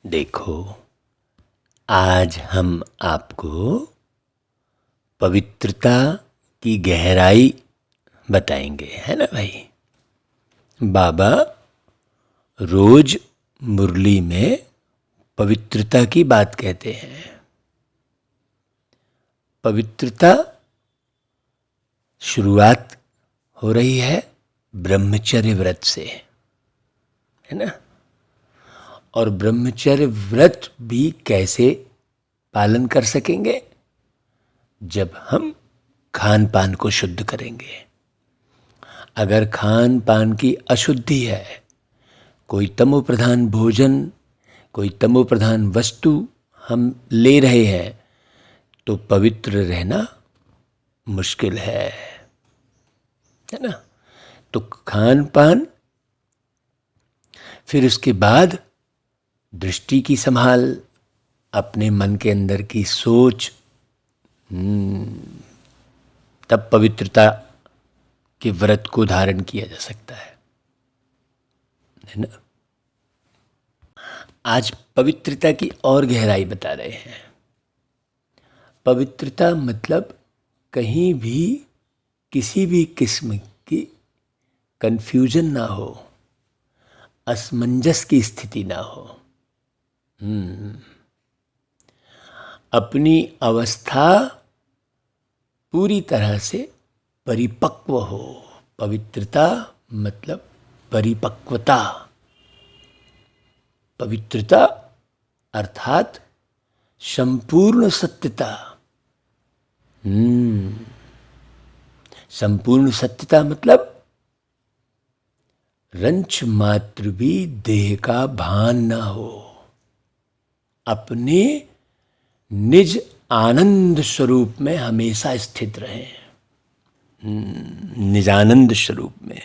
देखो, आज हम आपको पवित्रता की गहराई बताएंगे, है ना भाई। बाबा रोज मुरली में पवित्रता की बात कहते हैं। पवित्रता शुरुआत हो रही है ब्रह्मचर्य व्रत से, है ना। और ब्रह्मचर्य व्रत भी कैसे पालन कर सकेंगे? जब हम खान पान को शुद्ध करेंगे। अगर खान पान की अशुद्धि है, कोई तमो प्रधान भोजन, कोई तमो प्रधान वस्तु हम ले रहे हैं, तो पवित्र रहना मुश्किल है ना। तो खान पान, फिर उसके बाद दृष्टि की संभाल, अपने मन के अंदर की सोच, तब पवित्रता के व्रत को धारण किया जा सकता है ना। आज पवित्रता की और गहराई बता रहे हैं। पवित्रता मतलब कहीं भी किसी भी किस्म की कंफ्यूजन ना हो, असमंजस की स्थिति ना हो। अपनी अवस्था पूरी तरह से परिपक्व हो। पवित्रता मतलब परिपक्वता। पवित्रता अर्थात संपूर्ण सत्यता। संपूर्ण सत्यता मतलब रंच मात्र भी देह का भान ना हो, अपने निज आनंद स्वरूप में हमेशा स्थित रहे। निजानंद स्वरूप में।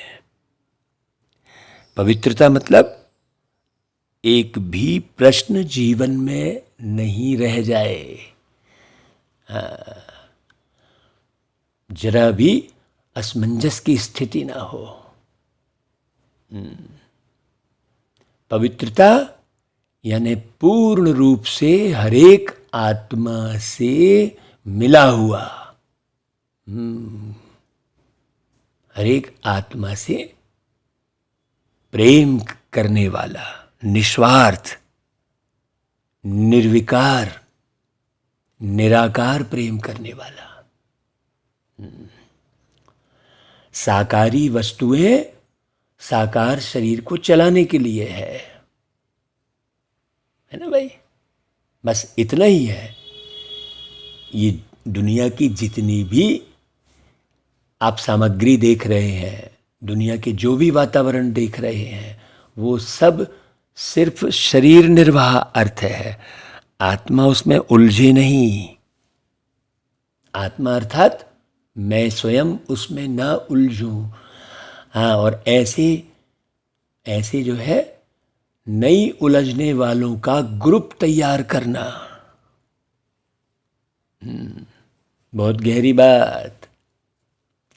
पवित्रता मतलब एक भी प्रश्न जीवन में नहीं रह जाए, जरा भी असमंजस की स्थिति ना हो। पवित्रता यानी पूर्ण रूप से हरेक आत्मा से मिला हुआ, हरेक आत्मा से प्रेम करने वाला, निस्वार्थ, निर्विकार, निराकार प्रेम करने वाला। साकारी वस्तुएं साकार शरीर को चलाने के लिए है ना भाई। बस इतना ही है। ये दुनिया की जितनी भी आप सामग्री देख रहे हैं, दुनिया के जो भी वातावरण देख रहे हैं, वो सब सिर्फ शरीर निर्वाह अर्थ है। आत्मा उसमें उलझे नहीं। आत्मा अर्थात मैं स्वयं उसमें ना उलझूं। हाँ, और ऐसे जो है नई उलझने वालों का ग्रुप तैयार करना। बहुत गहरी बात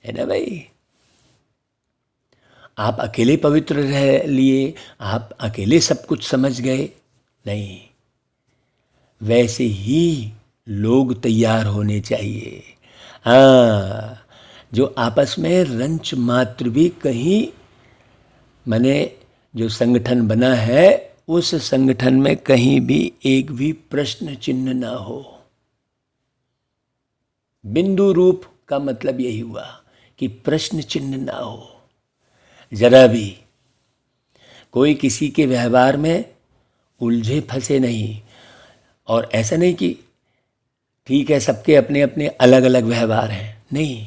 है ना भाई। आप अकेले पवित्र रह लिए, आप अकेले सब कुछ समझ गए, नहीं। वैसे ही लोग तैयार होने चाहिए। हाँ, जो आपस में रंच मात्र भी कहीं, माने जो संगठन बना है, उस संगठन में कहीं भी एक भी प्रश्न चिन्ह ना हो। बिंदु रूप का मतलब यही हुआ कि प्रश्न चिन्ह ना हो जरा भी। कोई किसी के व्यवहार में उलझे फंसे नहीं। और ऐसा नहीं कि ठीक है सबके अपने अपने अलग अलग व्यवहार हैं, नहीं,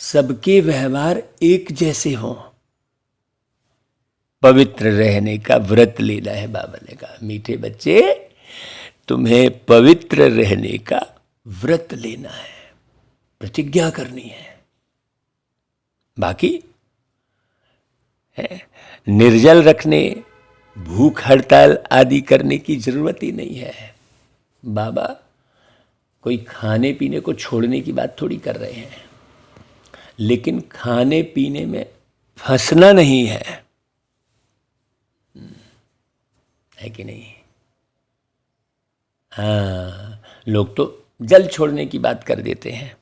सबके व्यवहार एक जैसे हों। पवित्र रहने का व्रत लेना है। बाबा ने कहा, मीठे बच्चे तुम्हें पवित्र रहने का व्रत लेना है, प्रतिज्ञा करनी है। बाकी है निर्जल रखने, भूख हड़ताल आदि करने की जरूरत ही नहीं है। बाबा कोई खाने पीने को छोड़ने की बात थोड़ी कर रहे हैं, लेकिन खाने पीने में फंसना नहीं है कि नहीं। हाँ, लोग तो जल छोड़ने की बात कर देते हैं।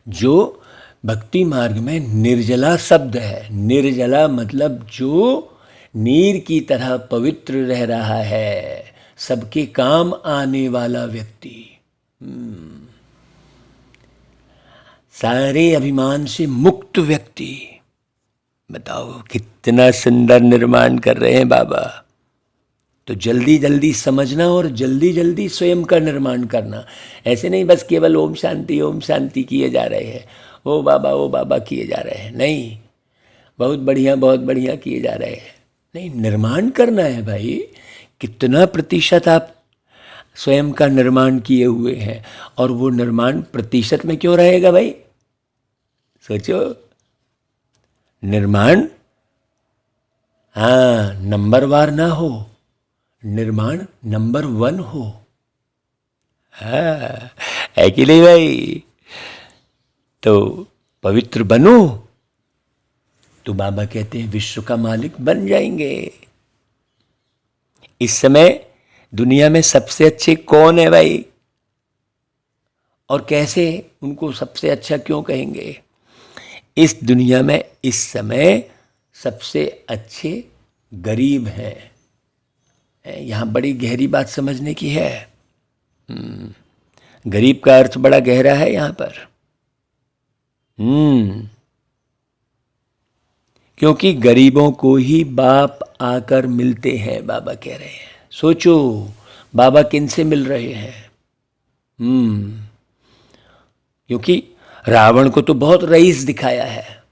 जो भक्ति मार्ग में निर्जला शब्द है, निर्जला मतलब जो नीर की तरह पवित्र रह रहा है, सबके काम आने वाला व्यक्ति, सारे अभिमान से मुक्त व्यक्ति। बताओ कितना सुंदर निर्माण कर रहे हैं बाबा। तो जल्दी जल्दी समझना और जल्दी जल्दी स्वयं का निर्माण करना। ऐसे नहीं बस केवल ओम शांति किए जा रहे हैं, ओ बाबा किए जा रहे हैं, नहीं, बहुत बढ़िया किए जा रहे हैं, नहीं, निर्माण करना है भाई। कितना प्रतिशत आप स्वयं का निर्माण किए हुए हैं, और वो निर्माण प्रतिशत में क्यों रहेगा भाई? सोचो, निर्माण हाँ नंबरवार ना हो, निर्माण नंबर 1 हो। हाँ, है कि नहीं भाई? तो पवित्र बनो तो बाबा कहते हैं विश्व का मालिक बन जाएंगे। इस समय दुनिया में सबसे अच्छे कौन है भाई? और कैसे उनको सबसे अच्छा क्यों कहेंगे? इस दुनिया में इस समय सबसे अच्छे गरीब हैं। यहाँ बड़ी गहरी बात समझने की है। गरीब का अर्थ बड़ा गहरा है यहाँ पर। क्योंकि गरीबों को ही बाप आकर मिलते हैं, बाबा कह रहे हैं। सोचो बाबा किन से मिल रहे हैं? क्योंकि रावण को तो बहुत रईस दिखाया है,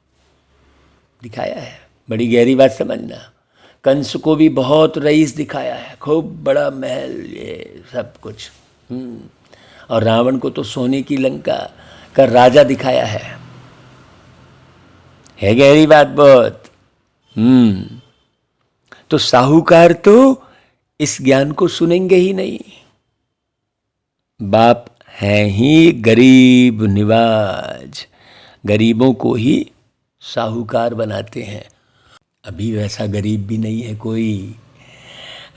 बड़ी गहरी बात समझना। कंस को भी बहुत रईस दिखाया है, खूब बड़ा महल, ये सब कुछ। और रावण को तो सोने की लंका का राजा दिखाया है गहरी बात बहुत। तो साहूकार तो इस ज्ञान को सुनेंगे ही नहीं। बाप हैं ही गरीब निवाज, गरीबों को ही साहूकार बनाते हैं। अभी वैसा गरीब भी नहीं है कोई।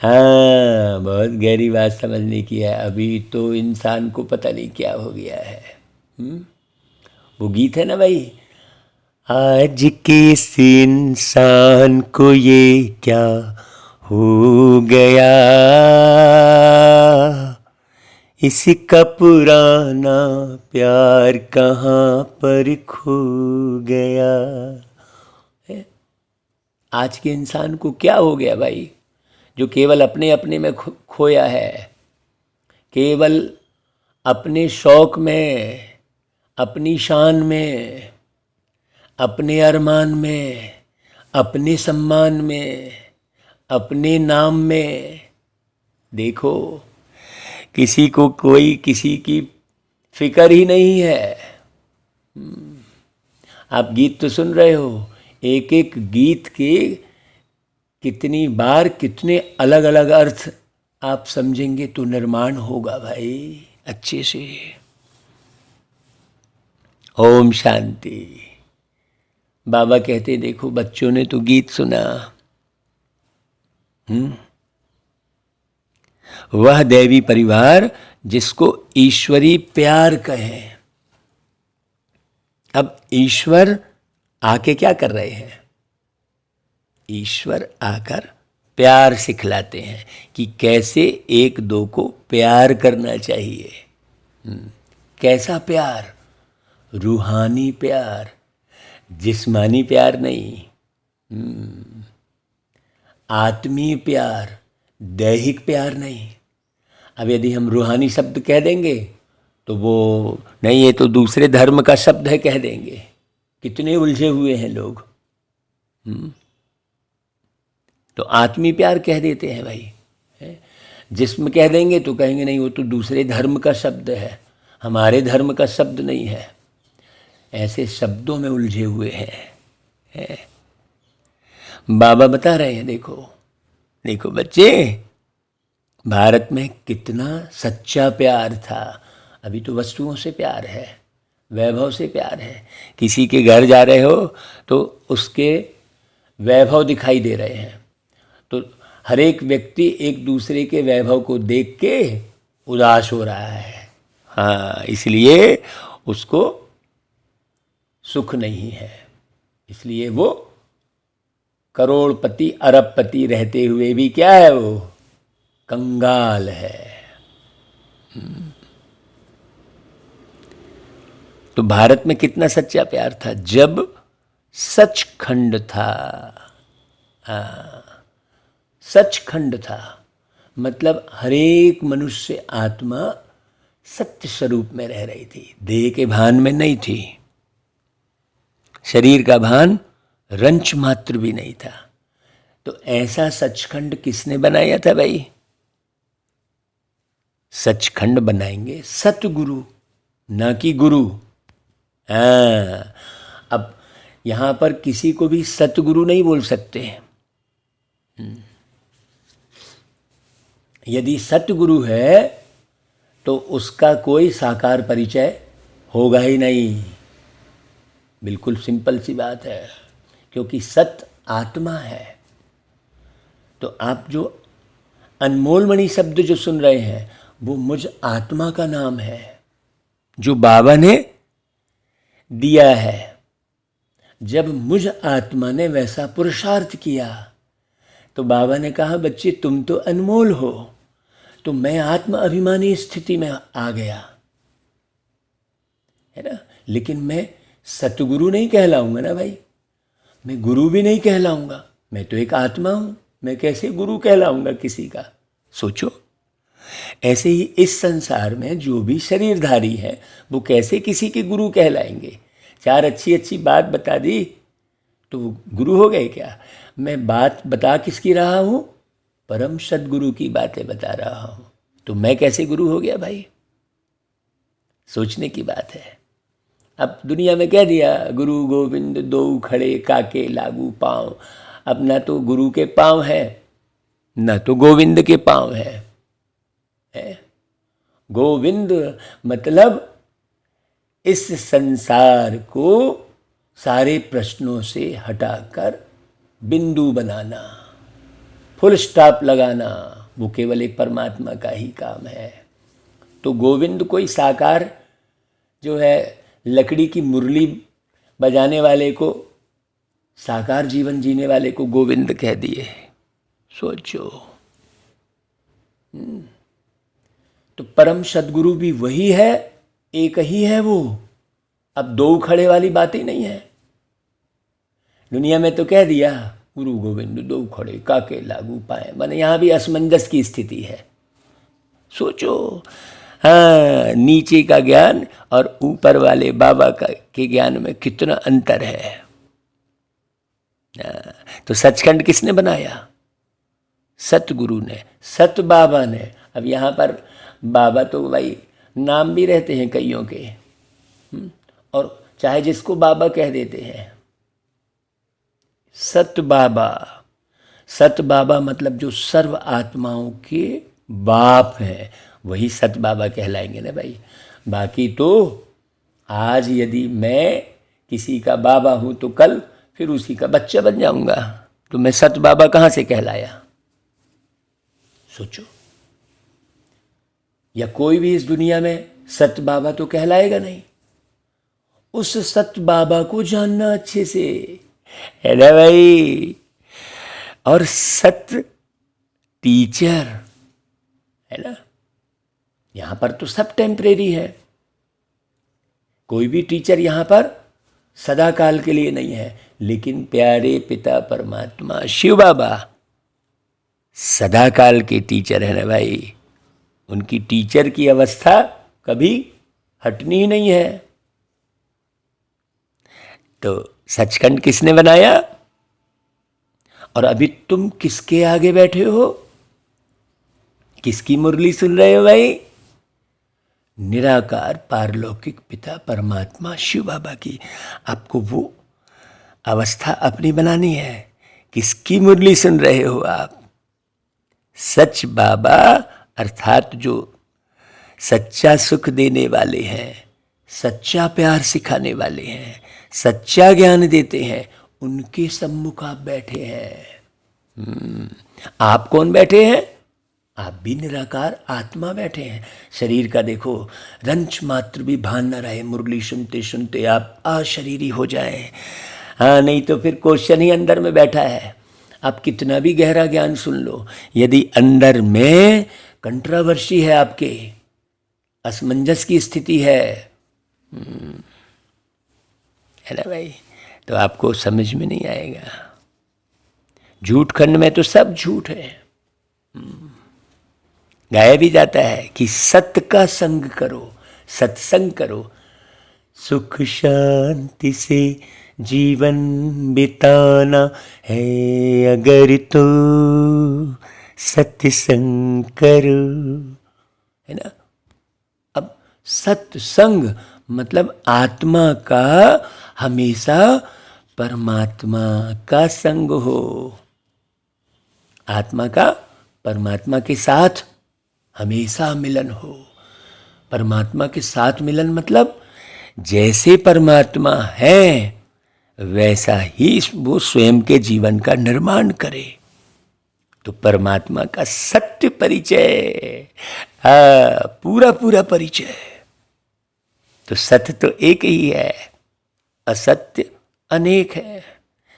हाँ, बहुत गहरी बात समझने की है। अभी तो इंसान को पता नहीं क्या हो गया है। वो गीत है ना भाई, आज के इस इंसान को ये क्या हो गया, इसका पुराना प्यार कहाँ पर खो गया। आज के इंसान को क्या हो गया भाई, जो केवल अपने अपने में खोया है, केवल अपने शौक में, अपनी शान में, अपने अरमान में, अपने सम्मान में, अपने नाम में। देखो किसी को कोई किसी की फिक्र ही नहीं है। आप गीत तो सुन रहे हो, एक एक गीत के कितनी बार कितने अलग अलग अर्थ आप समझेंगे तो निर्माण होगा भाई अच्छे से। ओम शांति। बाबा कहते देखो बच्चों ने तो गीत सुना, वह दैवी परिवार जिसको ईश्वरी प्यार कहें। अब ईश्वर आके क्या कर रहे हैं? ईश्वर आकर प्यार सिखलाते हैं कि कैसे एक दो को प्यार करना चाहिए। कैसा प्यार? रूहानी प्यार, जिस्मानी प्यार नहीं। आत्मीय प्यार, दैहिक प्यार नहीं। अब यदि हम रूहानी शब्द कह देंगे तो वो नहीं, ये तो दूसरे धर्म का शब्द है कह देंगे। कितने उलझे हुए हैं लोग। तो आत्मीय प्यार कह देते हैं भाई। जिस्म कह देंगे तो कहेंगे नहीं वो तो दूसरे धर्म का शब्द है, हमारे धर्म का शब्द नहीं है। ऐसे शब्दों में उलझे हुए हैं। बाबा बता रहे हैं देखो देखो बच्चे, भारत में कितना सच्चा प्यार था। अभी तो वस्तुओं से प्यार है, वैभव से प्यार है। किसी के घर जा रहे हो तो उसके वैभव दिखाई दे रहे हैं, तो हर एक व्यक्ति एक दूसरे के वैभव को देख के उदास हो रहा है। हाँ, इसलिए उसको सुख नहीं है, इसलिए वो करोड़पति अरबपति रहते हुए भी क्या है, वो कंगाल है। तो भारत में कितना सच्चा प्यार था जब सचखंड था। सचखंड था मतलब हरेक मनुष्य आत्मा सत्य स्वरूप में रह रही थी, देह के भान में नहीं थी, शरीर का भान रंच मात्र भी नहीं था। तो ऐसा सचखंड किसने बनाया था भाई? सचखंड बनाएंगे सतगुरु, ना कि गुरु। अब यहां पर किसी को भी सतगुरु नहीं बोल सकते। यदि सतगुरु है तो उसका कोई साकार परिचय होगा ही नहीं। बिल्कुल सिंपल सी बात है, क्योंकि सत आत्मा है। तो आप जो अनमोल मणि शब्द जो सुन रहे हैं वो मुझ आत्मा का नाम है, जो बाबा ने दिया है। जब मुझ आत्मा ने वैसा पुरुषार्थ किया तो बाबा ने कहा, बच्चे तुम तो अनमोल हो। तो मैं आत्म अभिमानी स्थिति में आ गया, है ना। लेकिन मैं सतगुरु नहीं कहलाऊंगा ना भाई, मैं गुरु भी नहीं कहलाऊंगा, मैं तो एक आत्मा हूं। मैं कैसे गुरु कहलाऊंगा किसी का? सोचो। ऐसे ही इस संसार में जो भी शरीरधारी है वो कैसे किसी के गुरु कहलाएंगे? चार अच्छी अच्छी बात बता दी तो गुरु हो गए क्या? मैं बात बता किसकी रहा हूं? परम सदगुरु की बातें बता रहा हूं, तो मैं कैसे गुरु हो गया भाई? सोचने की बात है। अब दुनिया में कह दिया गुरु गोविंद दो खड़े काके लागू पांव। अब ना तो गुरु के पांव है ना तो गोविंद के पांव है। गोविंद मतलब इस संसार को सारे प्रश्नों से हटाकर बिंदु बनाना, फुल स्टॉप लगाना, वो केवल एक परमात्मा का ही काम है। तो गोविंद कोई साकार जो है लकड़ी की मुरली बजाने वाले को, साकार जीवन जीने वाले को गोविंद कह दिए। सोचो। तो परम सदगुरु भी वही है, एक ही है वो। अब दो खड़े वाली बात ही नहीं है। दुनिया में तो कह दिया गुरु गोविंद दो खड़े काके लागू पाए, माने यहां भी असमंजस की स्थिति है। सोचो। हाँ, नीचे का ज्ञान और ऊपर वाले बाबा के ज्ञान में कितना अंतर है। तो सचखंड किसने बनाया? सतगुरु ने, सत बाबा ने। अब यहाँ पर बाबा तो भाई नाम भी रहते हैं कईयों के, और चाहे जिसको बाबा कह देते हैं। सत बाबा, सत बाबा मतलब जो सर्व आत्माओं के बाप हैं, वही सत बाबा कहलाएंगे ना भाई। बाकी तो आज यदि मैं किसी का बाबा हूं तो कल फिर उसी का बच्चा बन जाऊंगा, तो मैं सत बाबा कहां से कहलाया? सोचो। या कोई भी इस दुनिया में सत बाबा तो कहलाएगा नहीं। उस सत बाबा को जानना अच्छे से, है ना भाई। और सत टीचर, है ना। यहां पर तो सब टेम्परेरी है, कोई भी टीचर यहां पर सदा काल के लिए नहीं है। लेकिन प्यारे पिता परमात्मा शिव बाबा सदा काल के टीचर है ना भाई। उनकी टीचर की अवस्था कभी हटनी ही नहीं है। तो सचखंड किसने बनाया? और अभी तुम किसके आगे बैठे हो? किसकी मुरली सुन रहे हो भाई? निराकार पारलौकिक पिता परमात्मा शिव बाबा की। आपको वो अवस्था अपनी बनानी है। किसकी मुरली सुन रहे हो आप? सच बाबा अर्थात जो सच्चा सुख देने वाले हैं, सच्चा प्यार सिखाने वाले हैं, सच्चा ज्ञान देते हैं, उनके सम्मुख आप बैठे हैं। आप कौन बैठे हैं? आप भी निराकार आत्मा बैठे हैं। शरीर का देखो रंच मात्र भी भान न रहे, मुरली सुनते सुनते आप अशरीरी हो जाएं। हाँ, नहीं तो फिर क्वेश्चन ही अंदर में बैठा है। आप कितना भी गहरा ज्ञान सुन लो, यदि अंदर में कंट्रावर्सी है, आपके असमंजस की स्थिति है ना भाई, तो आपको समझ में नहीं आएगा। झूठ खंड में तो सब झूठ है। गाया भी जाता है कि सत्य का संग करो, सत्संग करो, सुख शांति से जीवन बिताना है अगर तो सत्संग करो, है ना। अब सत्संग मतलब आत्मा का हमेशा परमात्मा का संग हो। आत्मा का परमात्मा के साथ हमेशा मिलन हो। परमात्मा के साथ मिलन मतलब जैसे परमात्मा है वैसा ही वो स्वयं के जीवन का निर्माण करे। तो परमात्मा का सत्य परिचय, पूरा पूरा परिचय। तो सत्य तो एक ही है, असत्य अनेक है।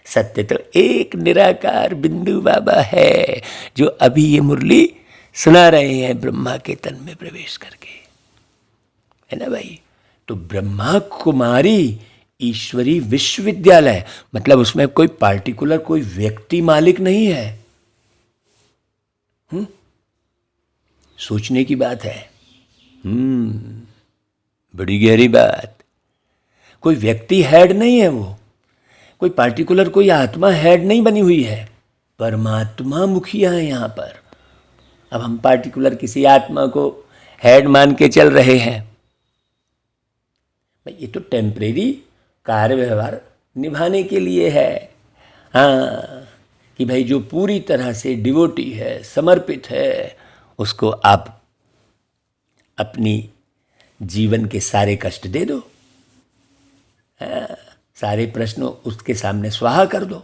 सत्य तो एक निराकार बिंदु बाबा है, जो अभी ये मुरली सुना रहे हैं ब्रह्मा के तन में प्रवेश करके, है ना भाई। तो ब्रह्मा कुमारी ईश्वरी विश्वविद्यालय मतलब उसमें कोई पार्टिकुलर कोई व्यक्ति मालिक नहीं है। सोचने की बात है। बड़ी गहरी बात। कोई व्यक्ति हेड नहीं है, वो कोई पार्टिकुलर कोई आत्मा हेड नहीं बनी हुई है, परमात्मा मुखिया है यहाँ पर। अब हम पार्टिकुलर किसी आत्मा को हेड मान के चल रहे हैं, भाई ये तो टेम्परेरी कार्य व्यवहार निभाने के लिए है। हाँ, कि भाई जो पूरी तरह से डिवोटी है, समर्पित है, उसको आप अपनी जीवन के सारे कष्ट दे दो, सारे प्रश्न उसके सामने स्वाहा कर दो,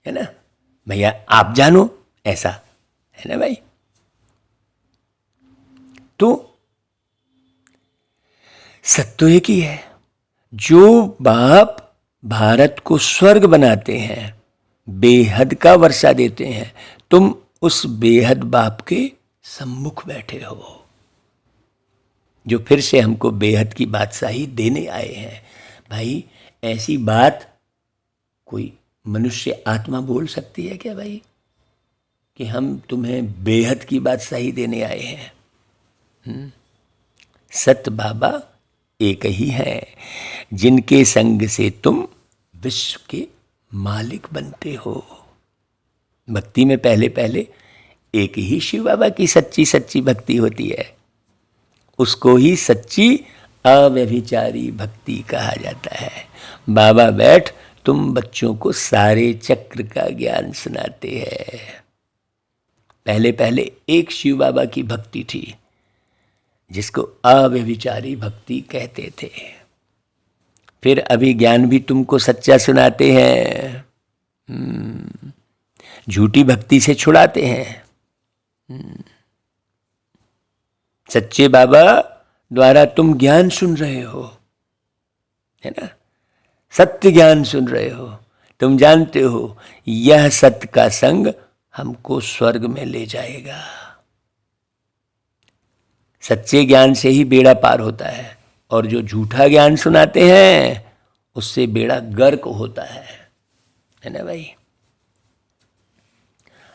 है ना भैया। आप जानो, ऐसा है ना भाई। तो सत्य एक ही है। जो बाप भारत को स्वर्ग बनाते हैं, बेहद का वर्षा देते हैं, तुम उस बेहद बाप के सम्मुख बैठे हो, जो फिर से हमको बेहद की बादशाही देने आए हैं। भाई ऐसी बात कोई मनुष्य आत्मा बोल सकती है क्या भाई, कि हम तुम्हें बेहद की बादशाही देने आए हैं। सत्य बाबा एक ही है, जिनके संग से तुम विश्व के मालिक बनते हो। भक्ति में पहले पहले एक ही शिव बाबा की सच्ची सच्ची भक्ति होती है, उसको ही सच्ची अव्यभिचारी भक्ति कहा जाता है। बाबा बैठ तुम बच्चों को सारे चक्र का ज्ञान सुनाते हैं। पहले पहले एक शिव बाबा की भक्ति थी, जिसको अव्यभिचारी भक्ति कहते थे। फिर अभी ज्ञान भी तुमको सच्चा सुनाते हैं, झूठी भक्ति से छुड़ाते हैं। सच्चे बाबा द्वारा तुम ज्ञान सुन रहे हो, है ना, सत्य ज्ञान सुन रहे हो। तुम जानते हो यह सत्य का संग हमको स्वर्ग में ले जाएगा। सच्चे ज्ञान से ही बेड़ा पार होता है, और जो झूठा ज्ञान सुनाते हैं उससे बेड़ा गर्क होता है ना भाई।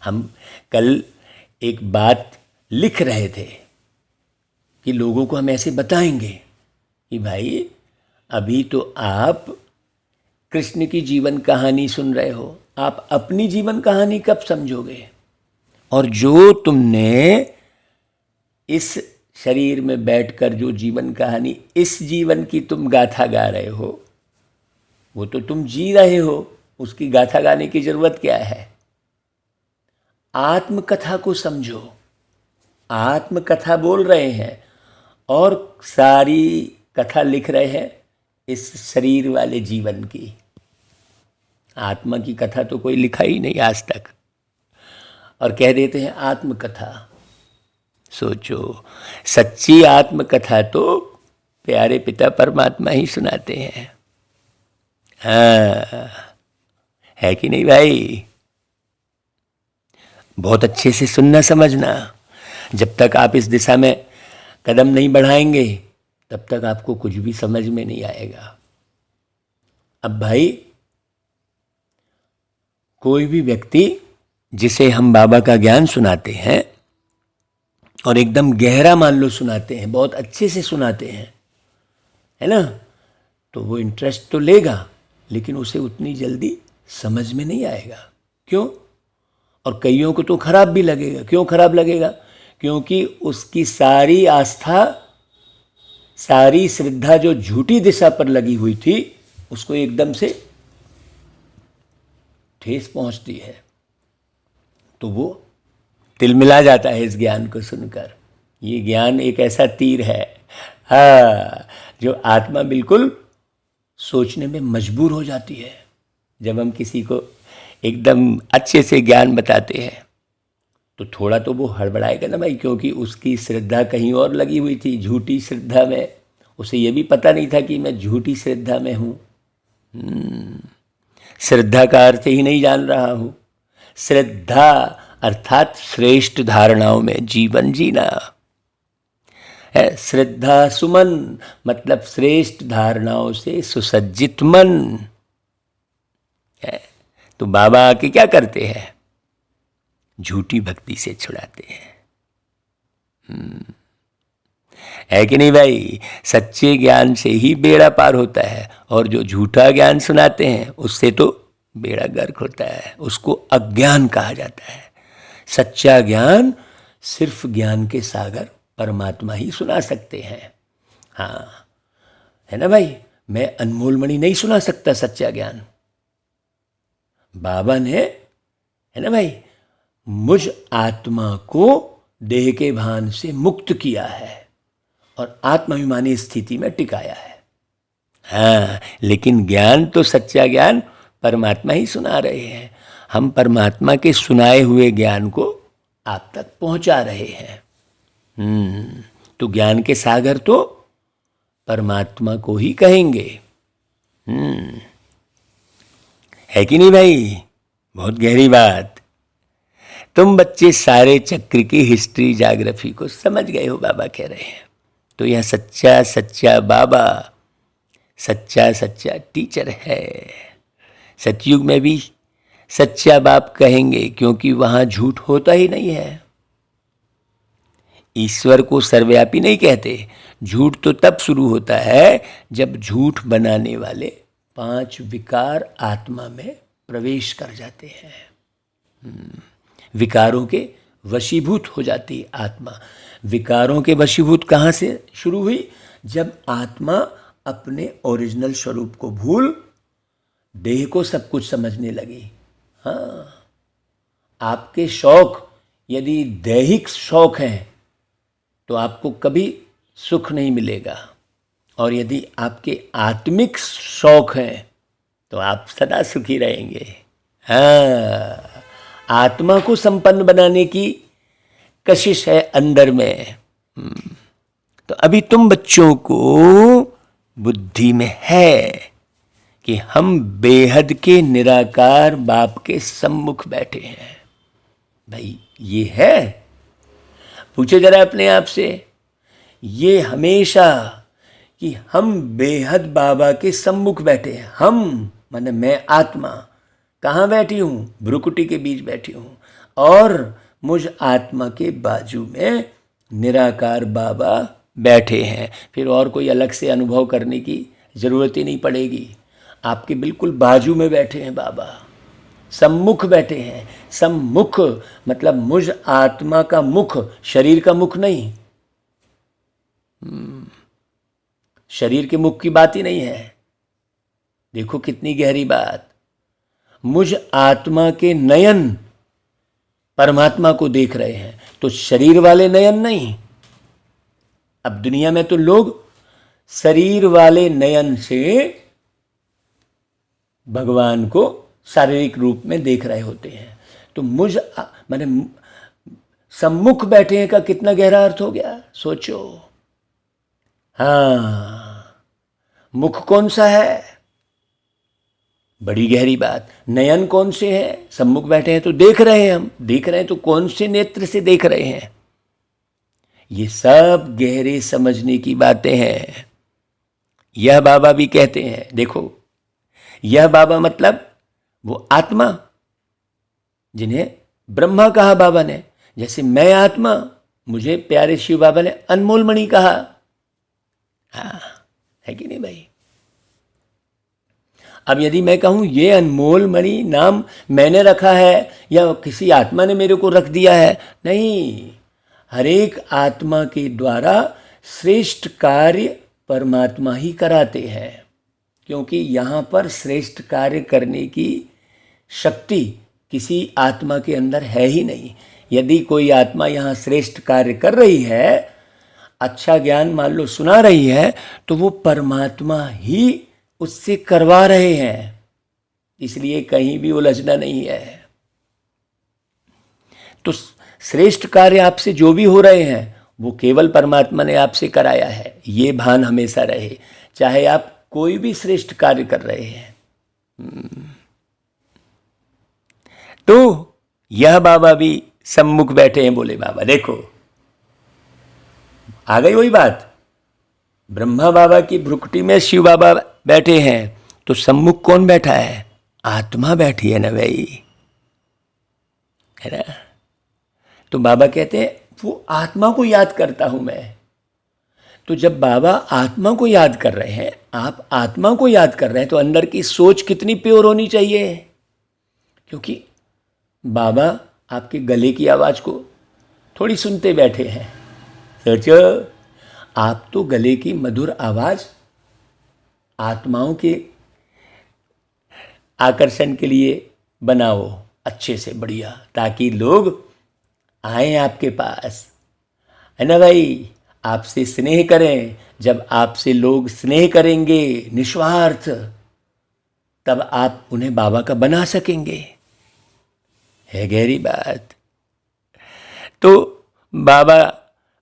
हम कल एक बात लिख रहे थे कि लोगों को हम ऐसे बताएंगे कि भाई अभी तो आप कृष्ण की जीवन कहानी सुन रहे हो, आप अपनी जीवन कहानी कब समझोगे। और जो तुमने इस शरीर में बैठकर जो जीवन कहानी, इस जीवन की तुम गाथा गा रहे हो, वो तो तुम जी रहे हो, उसकी गाथा गाने की जरूरत क्या है। आत्मकथा को समझो। आत्मकथा बोल रहे हैं और सारी कथा लिख रहे हैं इस शरीर वाले जीवन की। आत्मा की कथा तो कोई लिखा ही नहीं आज तक, और कह देते हैं आत्मकथा। सोचो, सच्ची आत्मकथा तो प्यारे पिता परमात्मा ही सुनाते हैं। हाँ, है कि नहीं भाई? बहुत अच्छे से सुनना समझना। जब तक आप इस दिशा में कदम नहीं बढ़ाएंगे तब तक आपको कुछ भी समझ में नहीं आएगा। अब भाई, कोई भी व्यक्ति जिसे हम बाबा का ज्ञान सुनाते हैं और एकदम गहरा मान लो सुनाते हैं, बहुत अच्छे से सुनाते हैं, है ना, तो वो इंटरेस्ट तो लेगा, लेकिन उसे उतनी जल्दी समझ में नहीं आएगा। क्यों? और कईयों को तो खराब भी लगेगा। क्यों खराब लगेगा? क्योंकि उसकी सारी आस्था, सारी श्रद्धा जो झूठी दिशा पर लगी हुई थी, उसको एकदम से ठेस पहुंचती है, तो वो तिलमिला जाता है इस ज्ञान को सुनकर। ये ज्ञान एक ऐसा तीर है, हाँ, जो आत्मा बिल्कुल सोचने में मजबूर हो जाती है। जब हम किसी को एकदम अच्छे से ज्ञान बताते हैं तो थोड़ा तो वो हड़बड़ाएगा ना भाई, क्योंकि उसकी श्रद्धा कहीं और लगी हुई थी, झूठी श्रद्धा में। उसे ये भी पता नहीं था कि मैं झूठी श्रद्धा में हूँ। श्रद्धा का अर्थ ही नहीं जान रहा हूँ। श्रद्धा अर्थात श्रेष्ठ धारणाओं में जीवन जीना है। श्रद्धा सुमन मतलब श्रेष्ठ धारणाओं से सुसज्जित मन है। तो बाबा आके क्या करते हैं? झूठी भक्ति से छुड़ाते हैं। है कि नहीं भाई? सच्चे ज्ञान से ही बेड़ा पार होता है, और जो झूठा ज्ञान सुनाते हैं उससे तो बेड़ा गर्क होता है। उसको अज्ञान कहा जाता है। सच्चा ज्ञान सिर्फ ज्ञान के सागर परमात्मा ही सुना सकते हैं। हाँ, है ना भाई? मैं अनमोल मणि नहीं सुना सकता सच्चा ज्ञान। बाबा ने, है ना भाई, मुझ आत्मा को देह के भान से मुक्त किया है और आत्माभिमानी स्थिति में टिकाया है। हाँ, लेकिन ज्ञान तो सच्चा ज्ञान परमात्मा ही सुना रहे हैं। हम परमात्मा के सुनाए हुए ज्ञान को आप तक पहुंचा रहे हैं। तो ज्ञान के सागर तो परमात्मा को ही कहेंगे। है कि नहीं भाई? बहुत गहरी बात। तुम बच्चे सारे चक्र की हिस्ट्री जाग्रफी को समझ गए हो, बाबा कह रहे हैं। तो यह सच्चा सच्चा बाबा, सच्चा सच्चा टीचर है। सतयुग में भी सच्चा बाप कहेंगे, क्योंकि वहां झूठ होता ही नहीं है। ईश्वर को सर्वव्यापी नहीं कहते। झूठ तो तब शुरू होता है जब झूठ बनाने वाले 5 विकार आत्मा में प्रवेश कर जाते हैं। विकारों के वशीभूत हो जाती है आत्मा। विकारों के वशीभूत कहाँ से शुरू हुई? जब आत्मा अपने ओरिजिनल स्वरूप को भूल देह को सब कुछ समझने लगी। हाँ, आपके शौक यदि दैहिक शौक हैं तो आपको कभी सुख नहीं मिलेगा, और यदि आपके आत्मिक शौक हैं तो आप सदा सुखी रहेंगे। हाँ, आत्मा को संपन्न बनाने की कशिश है अंदर में। तो अभी तुम बच्चों को बुद्धि में है कि हम बेहद के निराकार बाप के सम्मुख बैठे हैं। भाई ये है? पूछो जरा अपने आप से, ये हमेशा कि हम बेहद बाबा के सम्मुख बैठे हैं। हम माने मैं आत्मा कहाँ बैठी हूँ? भ्रुकुटी के बीच बैठी हूँ, और मुझ आत्मा के बाजू में निराकार बाबा बैठे हैं। फिर और कोई अलग से अनुभव करने की ज़रूरत ही नहीं पड़ेगी। आपके बिल्कुल बाजू में बैठे हैं बाबा, सम्मुख बैठे हैं। सम्मुख मतलब मुझ आत्मा का मुख, शरीर का मुख नहीं। शरीर के मुख की बात ही नहीं है। देखो कितनी गहरी बात। मुझ आत्मा के नयन परमात्मा को देख रहे हैं, तो शरीर वाले नयन नहीं। अब दुनिया में तो लोग शरीर वाले नयन से भगवान को शारीरिक रूप में देख रहे होते हैं। तो माने सम्मुख बैठे हैं का कितना गहरा अर्थ हो गया, सोचो। हाँ, मुख कौन सा है, बड़ी गहरी बात। नयन कौन से हैं, सम्मुख बैठे हैं तो देख रहे हैं, हम देख रहे हैं तो कौन से नेत्र से देख रहे हैं। ये सब गहरे समझने की बातें हैं। यह बाबा भी कहते हैं, देखो यह बाबा मतलब वो आत्मा जिन्हें ब्रह्मा कहा बाबा ने। जैसे मैं आत्मा, मुझे प्यारे शिव बाबा ने अनमोल मणि कहा। हाँ, है कि नहीं भाई। अब यदि मैं कहूं ये अनमोल मणि नाम मैंने रखा है या किसी आत्मा ने मेरे को रख दिया है, नहीं, हर एक आत्मा के द्वारा श्रेष्ठ कार्य परमात्मा ही कराते हैं। क्योंकि यहाँ पर श्रेष्ठ कार्य करने की शक्ति किसी आत्मा के अंदर है ही नहीं। यदि कोई आत्मा यहाँ श्रेष्ठ कार्य कर रही है, अच्छा ज्ञान मान लो सुना रही है, तो वो परमात्मा ही उससे करवा रहे हैं। इसलिए कहीं भी उलझना नहीं है। तो श्रेष्ठ कार्य आपसे जो भी हो रहे हैं वो केवल परमात्मा ने आपसे कराया है, ये भान हमेशा रहे, चाहे आप कोई भी श्रेष्ठ कार्य कर रहे हैं। तो यह बाबा भी सम्मुख बैठे हैं, बोले बाबा देखो आ गई वही बात। ब्रह्मा बाबा की भ्रुकुटी में शिव बाबा बैठे हैं, तो सम्मुख कौन बैठा है, आत्मा बैठी है ना भाई, है ना। तो बाबा कहते हैं वो आत्मा को याद करता हूं मैं। तो जब बाबा आत्मा को याद कर रहे हैं, आप आत्मा को याद कर रहे हैं, तो अंदर की सोच कितनी प्योर होनी चाहिए। क्योंकि बाबा आपके गले की आवाज़ को थोड़ी सुनते बैठे हैं। सोचो, आप तो गले की मधुर आवाज़ आत्माओं के आकर्षण के लिए बनाओ अच्छे से बढ़िया, ताकि लोग आए आपके पास, है ना भाई, आपसे स्नेह करें। जब आपसे लोग स्नेह करेंगे निस्वार्थ, तब आप उन्हें बाबा का बना सकेंगे। है गहरी बात। तो बाबा,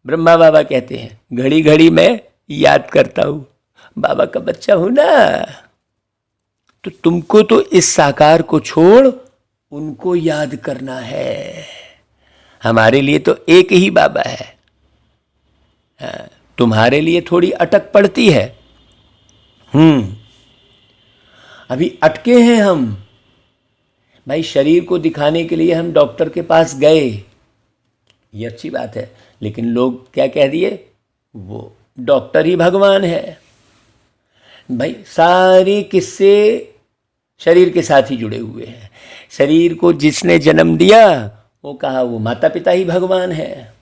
ब्रह्मा बाबा कहते हैं घड़ी घड़ी मैं याद करता हूं, बाबा का बच्चा हूं ना। तो तुमको तो इस साकार को छोड़ उनको याद करना है। हमारे लिए तो एक ही बाबा है, तुम्हारे लिए थोड़ी अटक पड़ती है। अभी अटके हैं हम भाई। शरीर को दिखाने के लिए हम डॉक्टर के पास गए, ये अच्छी बात है, लेकिन लोग क्या कह दिए, वो डॉक्टर ही भगवान है। भाई सारे किस्से शरीर के साथ ही जुड़े हुए हैं। शरीर को जिसने जन्म दिया वो कहा वो माता पिता ही भगवान है।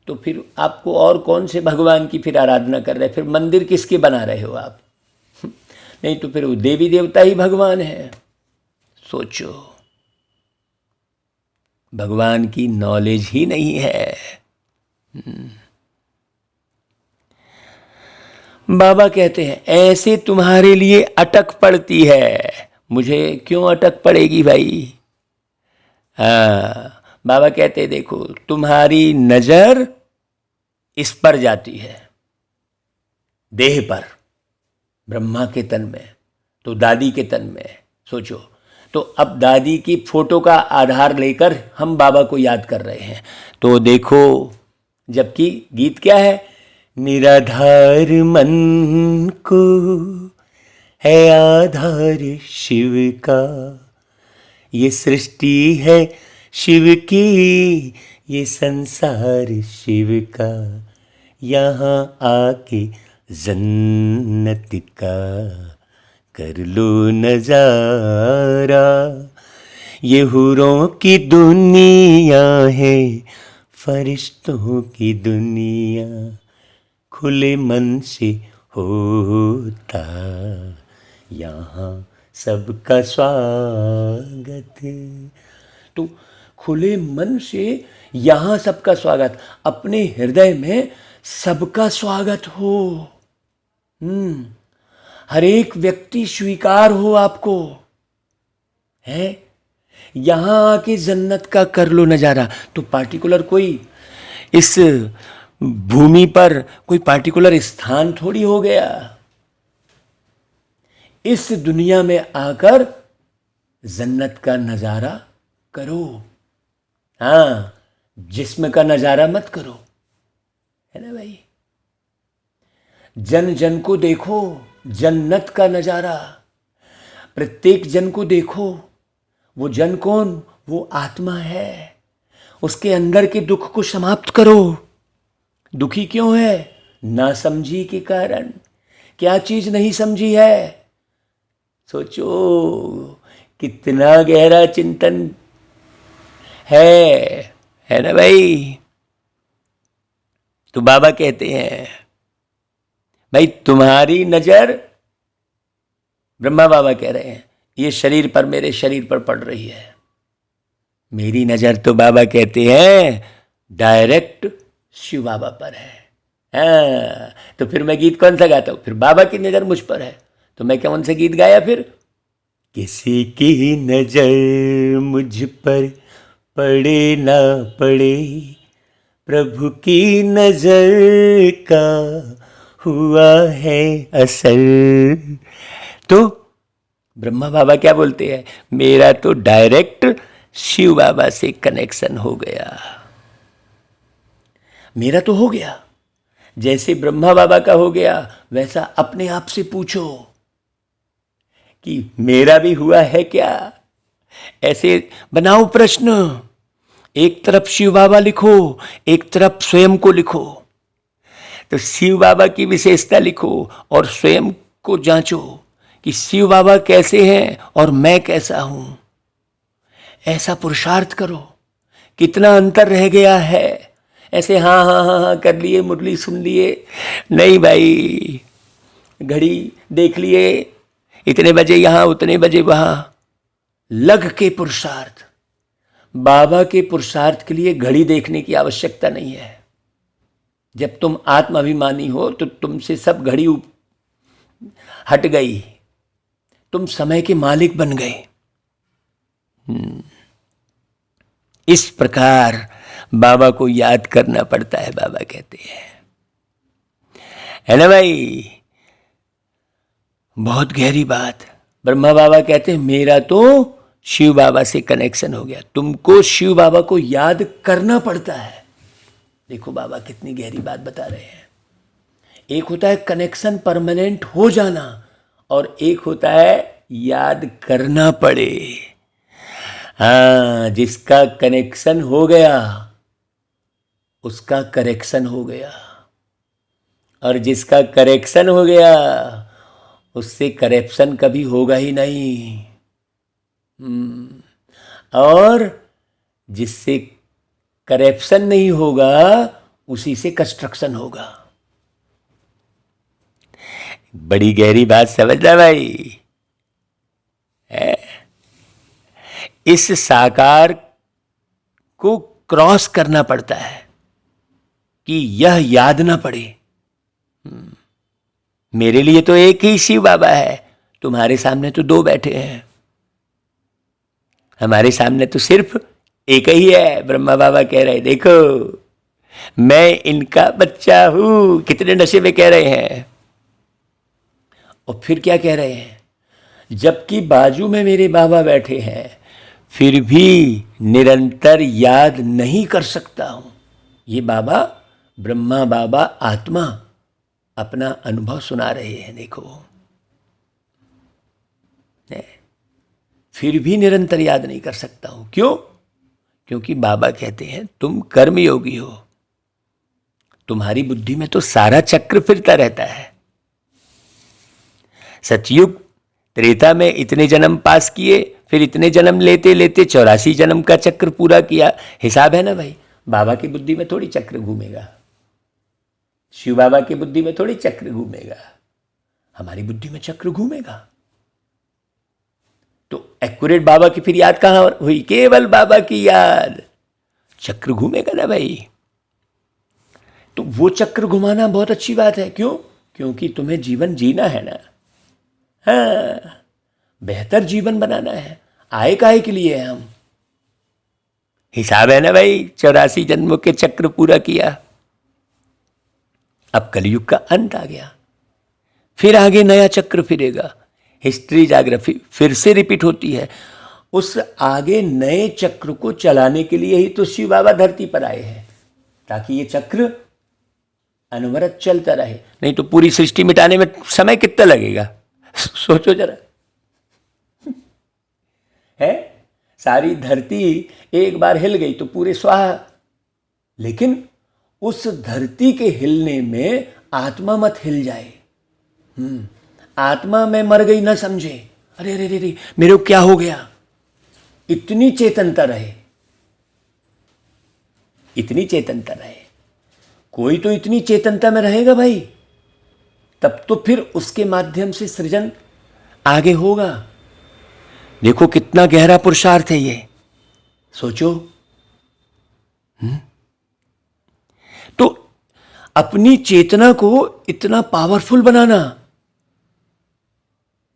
तो फिर आपको और कौन से भगवान की फिर आराधना कर रहे हैं, फिर मंदिर किसके बना रहे हो आप। नहीं तो फिर वो देवी देवता ही भगवान है। सोचो, भगवान की नॉलेज ही नहीं है। बाबा कहते हैं ऐसे तुम्हारे लिए अटक पड़ती है। मुझे क्यों अटक पड़ेगी भाई। बाबा कहते हैं देखो तुम्हारी नजर इस पर जाती है, देह पर, ब्रह्मा के तन में, तो दादी के तन में। सोचो, तो अब दादी की फोटो का आधार लेकर हम बाबा को याद कर रहे हैं। तो देखो, जबकि गीत क्या है, निराधार मन को है आधार शिव का, ये सृष्टि है शिव की, ये संसार शिव का, यहाँ आके जन्नत का कर लो नजारा। ये हुरों की दुनिया है, फरिश्तों की दुनिया, खुले मन से होता यहाँ सबका स्वागत। तो खुले मन से यहाँ सबका स्वागत, अपने हृदय में सबका स्वागत हो। हर एक व्यक्ति स्वीकार हो आपको। है। यहां आके जन्नत का कर लो नजारा। तो पार्टिकुलर कोई इस भूमि पर कोई पार्टिकुलर स्थान थोड़ी हो गया। इस दुनिया में आकर जन्नत का नजारा करो। हाँ, जिस्म का नजारा मत करो, है ना भाई। जन जन को देखो, जन्नत का नजारा। प्रत्येक जन को देखो। वो जन कौन? वो आत्मा है। उसके अंदर के दुख को समाप्त करो। दुखी क्यों है? ना समझी के कारण। क्या चीज नहीं समझी है? सोचो, कितना गहरा चिंतन है ना भाई। तो बाबा कहते हैं, भाई तुम्हारी नजर, ब्रह्मा बाबा कह रहे हैं, ये शरीर पर, मेरे शरीर पर पड़ रही है। मेरी नजर तो बाबा कहते हैं डायरेक्ट शिव बाबा पर है। हाँ, तो फिर मैं गीत कौन सा गाता हूं? फिर बाबा की नजर मुझ पर है, तो मैं कौन सा गीत गाया फिर? किसी की नजर मुझ पर पड़े ना पड़े, प्रभु की नजर का हुआ है असर। तो ब्रह्मा बाबा क्या बोलते हैं? मेरा तो डायरेक्ट शिव बाबा से कनेक्शन हो गया। मेरा तो हो गया। जैसे ब्रह्मा बाबा का हो गया, वैसा अपने आप से पूछो कि मेरा भी हुआ है क्या। ऐसे बनाओ प्रश्न। एक तरफ शिव बाबा लिखो, एक तरफ स्वयं को लिखो। तो शिव बाबा की विशेषता लिखो और स्वयं को जांचो कि शिव बाबा कैसे हैं और मैं कैसा हूं। ऐसा पुरुषार्थ करो। कितना अंतर रह गया है। ऐसे हाँ हाँ हाँ हाँ कर लिए, मुरली सुन लिए, नहीं भाई, घड़ी देख लिए, इतने बजे यहां, उतने बजे वहां। लग के पुरुषार्थ। बाबा के पुरुषार्थ के लिए घड़ी देखने की आवश्यकता नहीं है। जब तुम आत्म अभिमानी हो तो तुमसे सब घड़ी हट गई। तुम समय के मालिक बन गए। इस प्रकार बाबा को याद करना पड़ता है, बाबा कहते हैं, है ना भाई। बहुत गहरी बात। ब्रह्मा बाबा कहते हैं मेरा तो शिव बाबा से कनेक्शन हो गया। तुमको शिव बाबा को याद करना पड़ता है। देखो बाबा कितनी गहरी बात बता रहे हैं। एक होता है कनेक्शन परमानेंट हो जाना, और एक होता है याद करना पड़े। हाँ, जिसका कनेक्शन हो गया उसका करेक्शन हो गया, और जिसका करेक्शन हो गया उससे करेप्शन कभी होगा ही नहीं। और जिससे करेप्शन नहीं होगा उसी से कंस्ट्रक्शन होगा। बड़ी गहरी बात समझना भाई। इस साकार को क्रॉस करना पड़ता है कि यह याद ना पड़े। मेरे लिए तो एक ही शिव बाबा है, तुम्हारे सामने तो दो बैठे हैं। हमारे सामने तो सिर्फ एक ही है। ब्रह्मा बाबा कह रहे देखो मैं इनका बच्चा हूं। कितने नशे में कह रहे हैं। और फिर क्या कह रहे हैं? जबकि बाजू में मेरे बाबा बैठे हैं, फिर भी निरंतर याद नहीं कर सकता हूं। ये बाबा, ब्रह्मा बाबा आत्मा अपना अनुभव सुना रहे हैं। देखो, फिर भी निरंतर याद नहीं कर सकता हूं। क्यों? क्योंकि बाबा कहते हैं तुम कर्मयोगी हो। तुम्हारी बुद्धि में तो सारा चक्र फिरता रहता है। सतयुग त्रेता में इतने जन्म पास किए, फिर इतने जन्म लेते लेते 84 जन्म का चक्र पूरा किया। हिसाब है ना भाई। बाबा की बुद्धि में थोड़ी चक्र घूमेगा, शिव बाबा की बुद्धि में थोड़ी चक्र घूमेगा, हमारी बुद्धि में चक्र घूमेगा। तो एक्यूरेट बाबा की फिर याद कहां हुई? केवल बाबा की याद। चक्र घूमेगा ना भाई। तो वो चक्र घुमाना बहुत अच्छी बात है। क्यों? क्योंकि तुम्हें जीवन जीना है ना। हाँ, बेहतर जीवन बनाना है। आए काहे के लिए हैं हम? हिसाब है ना भाई, 84 जन्मों के चक्र पूरा किया, अब कलयुग का अंत आ गया, फिर आगे नया चक्र फिरेगा, हिस्ट्री जाग्राफी फिर से रिपीट होती है। उस आगे नए चक्र को चलाने के लिए ही तो शिव बाबा धरती पर आए हैं, ताकि ये चक्र अनवरत चलता रहे। नहीं तो पूरी सृष्टि मिटाने में समय कितना लगेगा, सोचो जरा। है, सारी धरती एक बार हिल गई तो पूरे स्वाहा, लेकिन उस धरती के हिलने में आत्मा मत हिल जाए। आत्मा में मर गई ना समझे, अरे अरे अरे मेरे को क्या हो गया, इतनी चेतनता रहे, इतनी चेतनता रहे। कोई तो इतनी चेतनता में रहेगा भाई, तब तो फिर उसके माध्यम से सृजन आगे होगा। देखो कितना गहरा पुरुषार्थ है ये, सोचो। तो अपनी चेतना को इतना पावरफुल बनाना,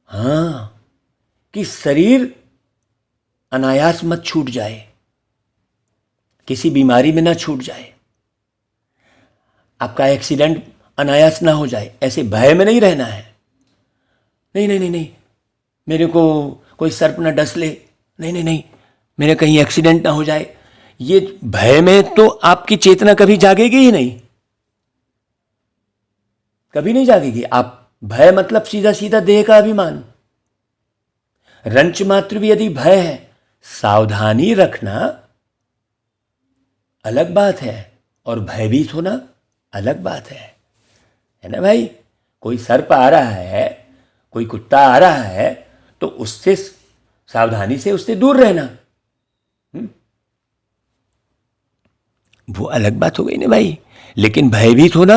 हाँ, कि शरीर अनायास मत छूट जाए, किसी बीमारी में ना छूट जाए, आपका एक्सीडेंट अनायास ना हो जाए, ऐसे भय में नहीं रहना है। नहीं नहीं नहीं नहीं, मेरे को कोई सर्प ना डस ले, नहीं नहीं नहीं, मेरे कहीं एक्सीडेंट ना हो जाए, ये भय में तो आपकी चेतना कभी जागेगी ही नहीं, कभी नहीं जागेगी। आप भय मतलब सीधा सीधा देह का अभिमान, रंच मात्र भी यदि भय है, सावधानी रखना अलग बात है और भयभीत होना अलग बात है ना भाई। कोई सर्प आ रहा है, कोई कुत्ता आ रहा है, तो उससे सावधानी से उससे दूर रहना, वो अलग बात हो गई ना भाई। लेकिन भयभीत होना,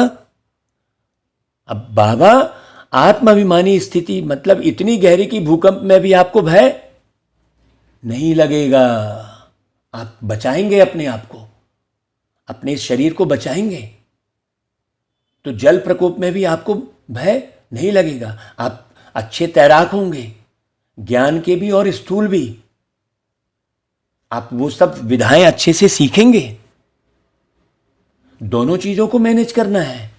अब बाबा आत्माभिमानी स्थिति मतलब इतनी गहरी की भूकंप में भी आपको भय नहीं लगेगा, आप बचाएंगे अपने आप को, अपने शरीर को बचाएंगे, तो जल प्रकोप में भी आपको भय नहीं लगेगा। आप अच्छे तैराक होंगे, ज्ञान के भी और स्थूल भी, आप वो सब विधाएं अच्छे से सीखेंगे। दोनों चीजों को मैनेज करना है,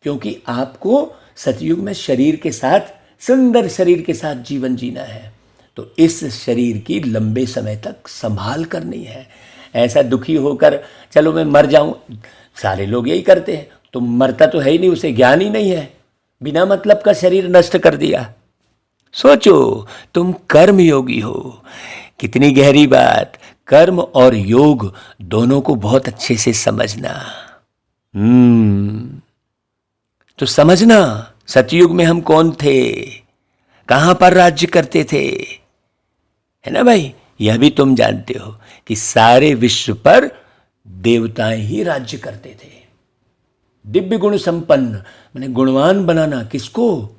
क्योंकि आपको सतयुग में शरीर के साथ, सुंदर शरीर के साथ जीवन जीना है। तो इस शरीर की लंबे समय तक संभाल करनी है। ऐसा दुखी होकर चलो मैं मर जाऊं, सारे लोग यही करते हैं, तो मरता तो है ही नहीं, उसे ज्ञान ही नहीं है, बिना मतलब का शरीर नष्ट कर दिया। सोचो तुम कर्म योगी हो, कितनी गहरी बात। कर्म और योग दोनों को बहुत अच्छे से समझना। तो समझना सतयुग में हम कौन थे, कहां पर राज्य करते थे, है ना भाई। यह भी तुम जानते हो कि सारे विश्व पर देवताएं ही राज्य करते थे। दिव्य गुण संपन्न, मैंने गुणवान बनाना किसको,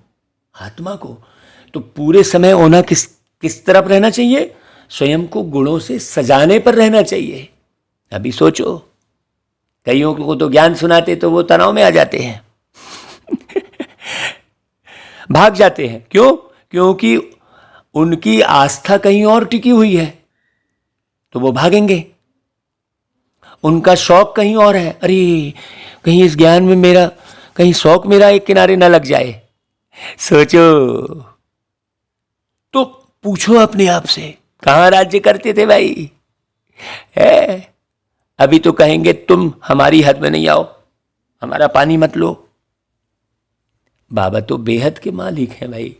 आत्मा को। तो पूरे समय होना किस तरफ रहना चाहिए, स्वयं को गुणों से सजाने पर रहना चाहिए। अभी सोचो, कईयों को तो ज्ञान सुनाते तो वो तनाव में आ जाते हैं भाग जाते हैं। क्यों? क्योंकि उनकी आस्था कहीं और टिकी हुई है, तो वो भागेंगे। उनका शौक कहीं और है, अरे कहीं इस ज्ञान में मेरा, कहीं शौक मेरा एक किनारे ना लग जाए। सोचो, तो पूछो अपने आप से, कहां राज्य करते थे भाई? है अभी तो कहेंगे तुम हमारी हद में नहीं आओ, हमारा पानी मत लो। बाबा तो बेहद के मालिक हैं भाई,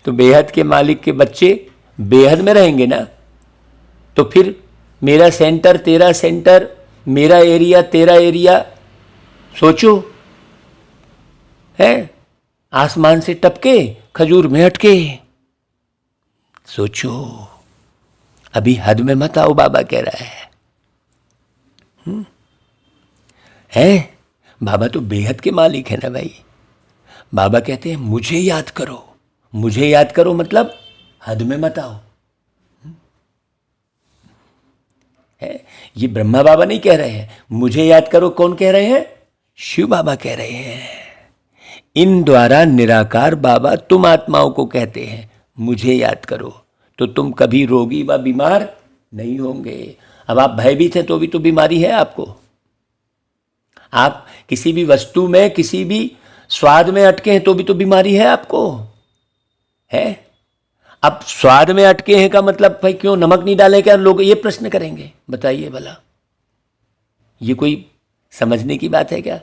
तो बेहद के मालिक के बच्चे बेहद में रहेंगे ना। तो फिर मेरा सेंटर तेरा सेंटर, मेरा एरिया तेरा एरिया, सोचो, है आसमान से टपके खजूर में अटके। सोचो, अभी हद में मत आओ, बाबा कह रहा है। बाबा तो बेहद के मालिक है ना भाई। बाबा कहते हैं मुझे याद करो, मुझे याद करो मतलब हद में मत आओ। है ये ब्रह्मा बाबा नहीं कह रहे हैं, मुझे याद करो। कौन कह रहे हैं? शिव बाबा कह रहे हैं। इन द्वारा निराकार बाबा तुम आत्माओं को कहते हैं मुझे याद करो। तो तुम कभी रोगी व बीमार नहीं होंगे। अब आप भयभीत हैं तो भी तो बीमारी है आपको। आप किसी भी वस्तु में, किसी भी स्वाद में अटके हैं तो भी तो बीमारी है आपको, है। अब स्वाद में अटके हैं का मतलब भाई क्यों नमक नहीं डाले, क्या लोग ये प्रश्न करेंगे, बताइए भला। ये कोई समझने की बात है क्या?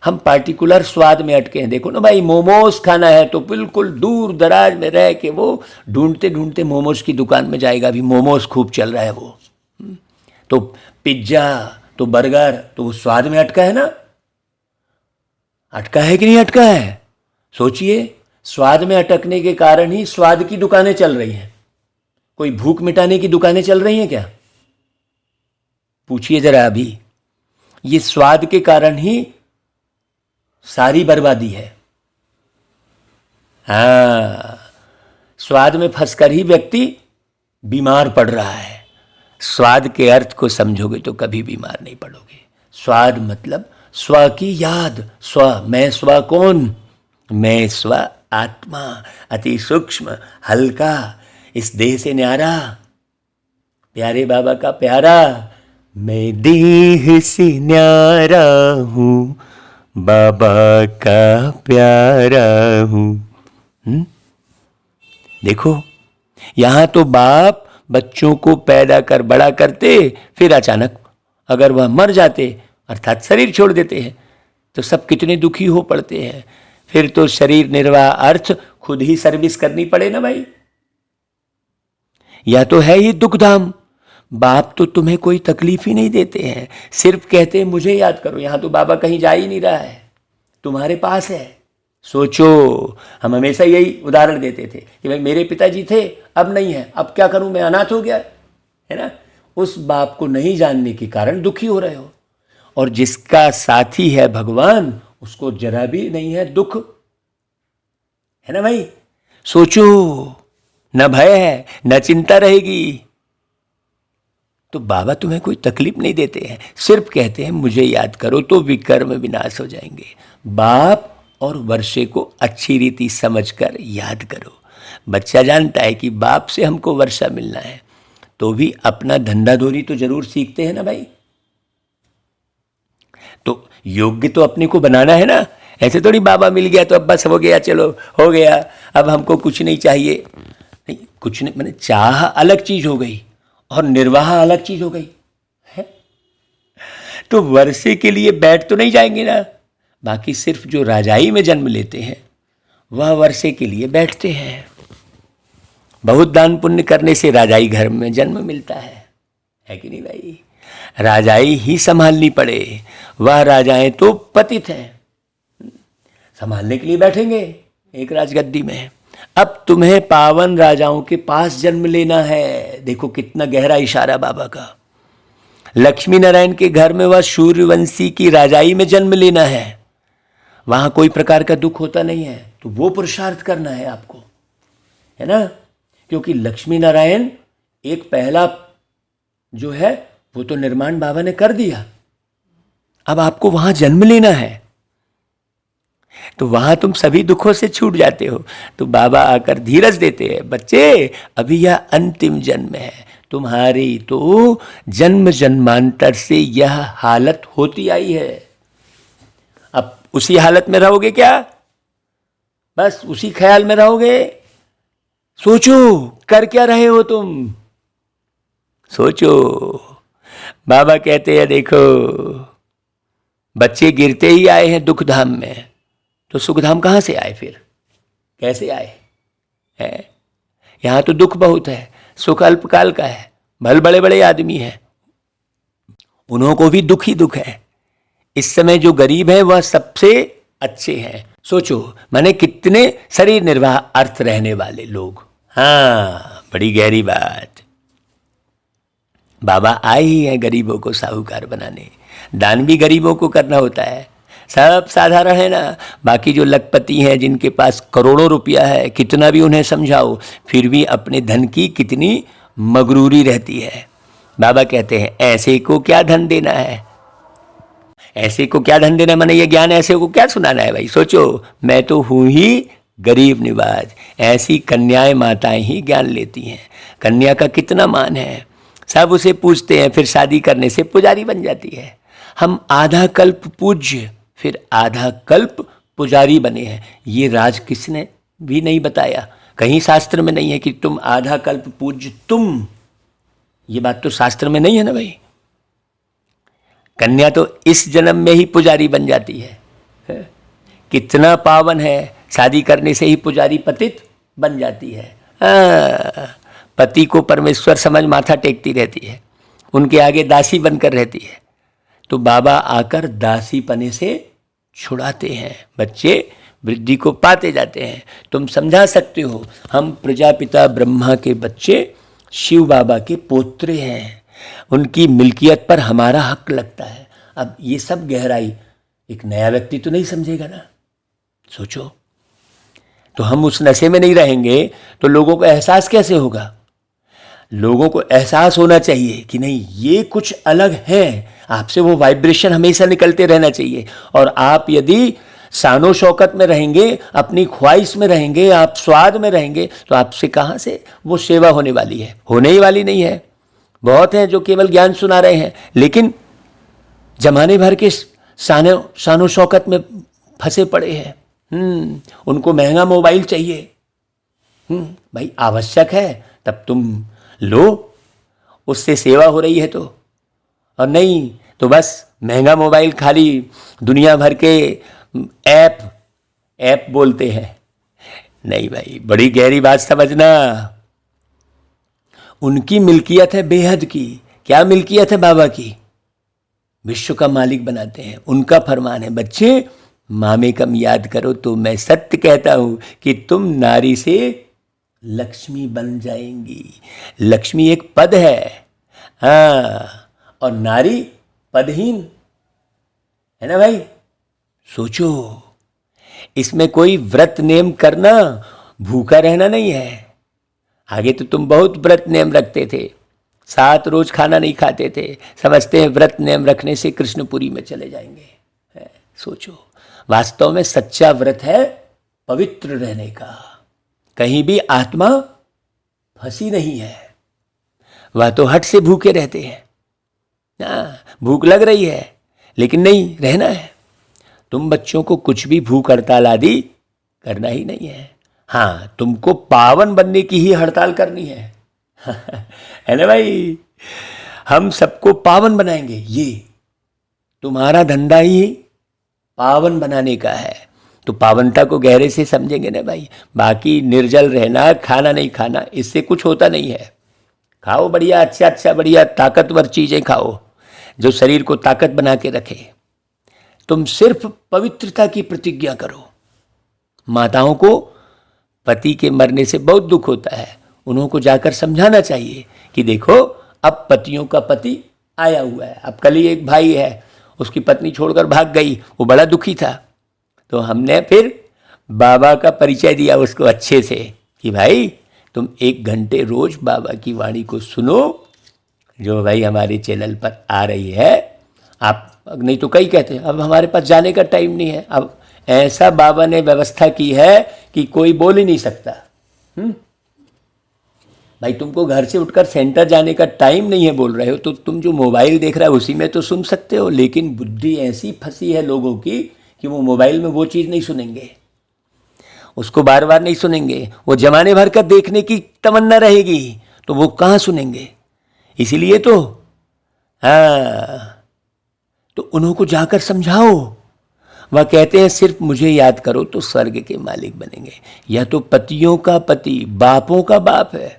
हम पार्टिकुलर स्वाद में अटके हैं। देखो ना भाई, मोमोज खाना है तो बिल्कुल दूर दराज में रह के वो ढूंढते ढूंढते मोमोज की दुकान में जाएगा। अभी मोमोज खूब चल रहा है वो। तो पिज्जा, तो बर्गर, तो वो स्वाद में अटका है ना। अटका है कि नहीं अटका है? सोचिए, स्वाद में अटकने के कारण ही स्वाद की दुकानें चल रही हैं। कोई भूख मिटाने की दुकानें चल रही हैं क्या? पूछिए जरा। अभी ये स्वाद के कारण ही सारी बर्बादी है। हाँ, स्वाद में फंसकर ही व्यक्ति बीमार पड़ रहा है। स्वाद के अर्थ को समझोगे तो कभी बीमार नहीं पड़ोगे। स्वाद मतलब स्व की याद। स्व, मैं स्व कौन? मैं स्व आत्मा, अति सूक्ष्म, हल्का, इस देह से न्यारा, प्यारे बाबा का प्यारा। मैं देह से न्यारा हूं, बाबा का प्यारा हूं। देखो, यहां तो बाप बच्चों को पैदा कर बड़ा करते, फिर अचानक अगर वह मर जाते अर्थात शरीर छोड़ देते हैं तो सब कितने दुखी हो पड़ते हैं। फिर तो शरीर निर्वाह अर्थ खुद ही सर्विस करनी पड़े ना भाई। या तो है ही दुखधाम। बाप तो तुम्हें कोई तकलीफ ही नहीं देते हैं, सिर्फ कहते हैं मुझे याद करो। यहां तो बाबा कहीं जा ही नहीं रहा है, तुम्हारे पास है। सोचो, हम हमेशा यही उदाहरण देते थे कि भाई मेरे पिताजी थे, अब नहीं है, अब क्या करूं, मैं अनाथ हो गया, है ना। उस बाप को नहीं जानने के कारण दुखी हो रहे हो। और जिसका साथी है भगवान, उसको जरा भी नहीं है दुख, है ना भाई। सोचो, न भय है, न चिंता रहेगी। तो बाबा तुम्हें कोई तकलीफ नहीं देते हैं, सिर्फ कहते हैं मुझे याद करो तो विकर्म विनाश हो जाएंगे। बाप और वर्षे को अच्छी रीति समझकर याद करो। बच्चा जानता है कि बाप से हमको वर्षा मिलना है, तो भी अपना धंधा धोरी तो जरूर सीखते हैं ना भाई। तो योग्य तो अपने को बनाना है ना। ऐसे थोड़ी बाबा मिल गया तो अब बस हो गया, चलो हो गया, अब हमको कुछ नहीं चाहिए। नहीं, कुछ नहीं, मैंने चाह अलग चीज हो गई और निर्वाह अलग चीज हो गई है। तो वर्षे के लिए बैठ तो नहीं जाएंगे ना। बाकी सिर्फ जो राजाई में जन्म लेते हैं वह वर्षे के लिए बैठते हैं। बहुत दान पुण्य करने से राजाई घर में जन्म मिलता है कि नहीं भाई। राजाई ही संभालनी पड़े, वह राजाएं तो पतित हैं, संभालने के लिए बैठेंगे एक राजगद्दी में। अब तुम्हें पावन राजाओं के पास जन्म लेना है। देखो कितना गहरा इशारा बाबा का। लक्ष्मी नारायण के घर में वह सूर्यवंशी की राजाई में जन्म लेना है। वहां कोई प्रकार का दुख होता नहीं है, तो वो पुरुषार्थ करना है आपको, है ना। क्योंकि लक्ष्मी नारायण एक पहला जो है वो तो निर्माण बाबा ने कर दिया। अब आपको वहां जन्म लेना है, तो वहां तुम सभी दुखों से छूट जाते हो। तो बाबा आकर धीरज देते हैं, बच्चे अभी यह अंतिम जन्म है, तुम्हारी तो जन्म जन्मांतर से यह हालत होती आई है। अब उसी हालत में रहोगे क्या? बस उसी ख्याल में रहोगे? सोचो, कर क्या रहे हो तुम? सोचो। बाबा कहते हैं देखो, बच्चे गिरते ही आए हैं दुख धाम में, तो सुख धाम कहां से आए फिर? कैसे आए हैं? यहां तो दुख बहुत है, सुख अल्पकाल का है। भले बड़े बड़े आदमी हैं, उन्हों को भी दुख ही दुख है। इस समय जो गरीब है वह सबसे अच्छे हैं। सोचो, माने कितने शरीर निर्वाह अर्थ रहने वाले लोग। हाँ, बड़ी गहरी बात। बाबा आए ही हैं गरीबों को साहूकार बनाने। दान भी गरीबों को करना होता है। सब साधारण है ना। बाकी जो लखपति हैं, जिनके पास करोड़ों रुपया है, कितना भी उन्हें समझाओ फिर भी अपने धन की कितनी मगरूरी रहती है। बाबा कहते हैं ऐसे को क्या धन देना है, ऐसे को क्या धन देना, माने ये ज्ञान ऐसे को क्या सुनाना है भाई। सोचो, मैं तो हूं ही गरीब निवाज, ऐसी कन्याएं माताएं ही ज्ञान लेती हैं। कन्या का कितना मान है, सब उसे पूजते हैं, फिर शादी करने से पुजारी बन जाती है। हम आधा कल्प पूज्य फिर आधा कल्प पुजारी बने हैं। ये राज किसने भी नहीं बताया, कहीं शास्त्र में नहीं है कि तुम आधा कल्प पूज्य तुम, ये बात तो शास्त्र में नहीं है ना भाई। कन्या तो इस जन्म में ही पुजारी बन जाती है। कितना पावन है, शादी करने से ही पुजारी पतित बन जाती है। पति को परमेश्वर समझ माथा टेकती रहती है, उनके आगे दासी बनकर रहती है, तो बाबा आकर दासी पने से छुड़ाते हैं, बच्चे वृद्धि को पाते जाते हैं। तुम समझा सकते हो, हम प्रजापिता ब्रह्मा के बच्चे शिव बाबा के पोत्रे हैं, उनकी मिल्कियत पर हमारा हक लगता है। अब ये सब गहराई एक नया व्यक्ति तो नहीं समझेगा ना, सोचो। तो हम उस नशे में नहीं रहेंगे तो लोगों को एहसास कैसे होगा? लोगों को एहसास होना चाहिए कि नहीं ये कुछ अलग है, आपसे वो वाइब्रेशन हमेशा निकलते रहना चाहिए। और आप यदि शानो शौकत में रहेंगे, अपनी ख्वाहिश में रहेंगे, आप स्वाद में रहेंगे, तो आपसे कहाँ से वो सेवा होने वाली है? होने ही वाली नहीं है। बहुत हैं जो केवल ज्ञान सुना रहे हैं, लेकिन जमाने भर के शानो शौकत में फंसे पड़े हैं। उनको महंगा मोबाइल चाहिए। भाई आवश्यक है तब तुम लो, उससे सेवा हो रही है तो, और नहीं तो बस महंगा मोबाइल, खाली दुनिया भर के ऐप बोलते हैं। नहीं भाई, बड़ी गहरी बात समझना। उनकी मिल्कियत है बेहद की। क्या मिल्कियत है बाबा की? विश्व का मालिक बनाते हैं, उनका फरमान है, बच्चे मामेकम याद करो तो मैं सत्य कहता हूं कि तुम नारी से लक्ष्मी बन जाएंगी। लक्ष्मी एक पद है, और नारी पदहीन है ना भाई। सोचो, इसमें कोई व्रत नेम करना, भूखा रहना नहीं है। आगे तो तुम बहुत व्रत नेम रखते थे, 7 रोज खाना नहीं खाते थे, समझते हैं व्रत नेम रखने से कृष्णपुरी में चले जाएंगे। सोचो, वास्तव में सच्चा व्रत है पवित्र रहने का। कहीं भी आत्मा फंसी नहीं है, वह तो हट से भूखे रहते हैं। भूख लग रही है लेकिन नहीं, रहना है। तुम बच्चों को कुछ भी भूख हड़ताल आदि करना ही नहीं है। हाँ, तुमको पावन बनने की ही हड़ताल करनी है। है ना भाई? हम सबको पावन बनाएंगे, ये तुम्हारा धंधा ही पावन बनाने का है। तो पावनता को गहरे से समझेंगे ना भाई। बाकी निर्जल रहना, खाना नहीं खाना, इससे कुछ होता नहीं है। खाओ बढ़िया, अच्छा बढ़िया ताकतवर चीजें खाओ जो शरीर को ताकत बना के रखे। तुम सिर्फ पवित्रता की प्रतिज्ञा करो। माताओं को पति के मरने से बहुत दुख होता है, उनको जाकर समझाना चाहिए कि देखो अब पतियों का पति आया हुआ है। अब कल ही एक भाई है, उसकी पत्नी छोड़कर भाग गई, वो बड़ा दुखी था। तो हमने फिर बाबा का परिचय दिया उसको अच्छे से कि भाई तुम 1 घंटे रोज बाबा की वाणी को सुनो, जो भाई हमारे चैनल पर आ रही है। आप नहीं तो कई कहते हैं अब हमारे पास जाने का टाइम नहीं है। अब ऐसा बाबा ने व्यवस्था की है कि कोई बोल ही नहीं सकता। भाई तुमको घर से उठकर सेंटर जाने का टाइम नहीं है बोल रहे हो, तो तुम जो मोबाइल देख रहा है उसी में तो सुन सकते हो। लेकिन बुद्धि ऐसी फंसी है लोगों की कि वो मोबाइल में वो चीज़ नहीं सुनेंगे, उसको बार बार नहीं सुनेंगे। वो जमाने भर का देखने की तमन्ना रहेगी तो वो कहाँ सुनेंगे। इसीलिए तो तो उनको जाकर समझाओ। वह कहते हैं सिर्फ मुझे याद करो तो स्वर्ग के मालिक बनेंगे। यह तो पतियों का पति, बापों का बाप है।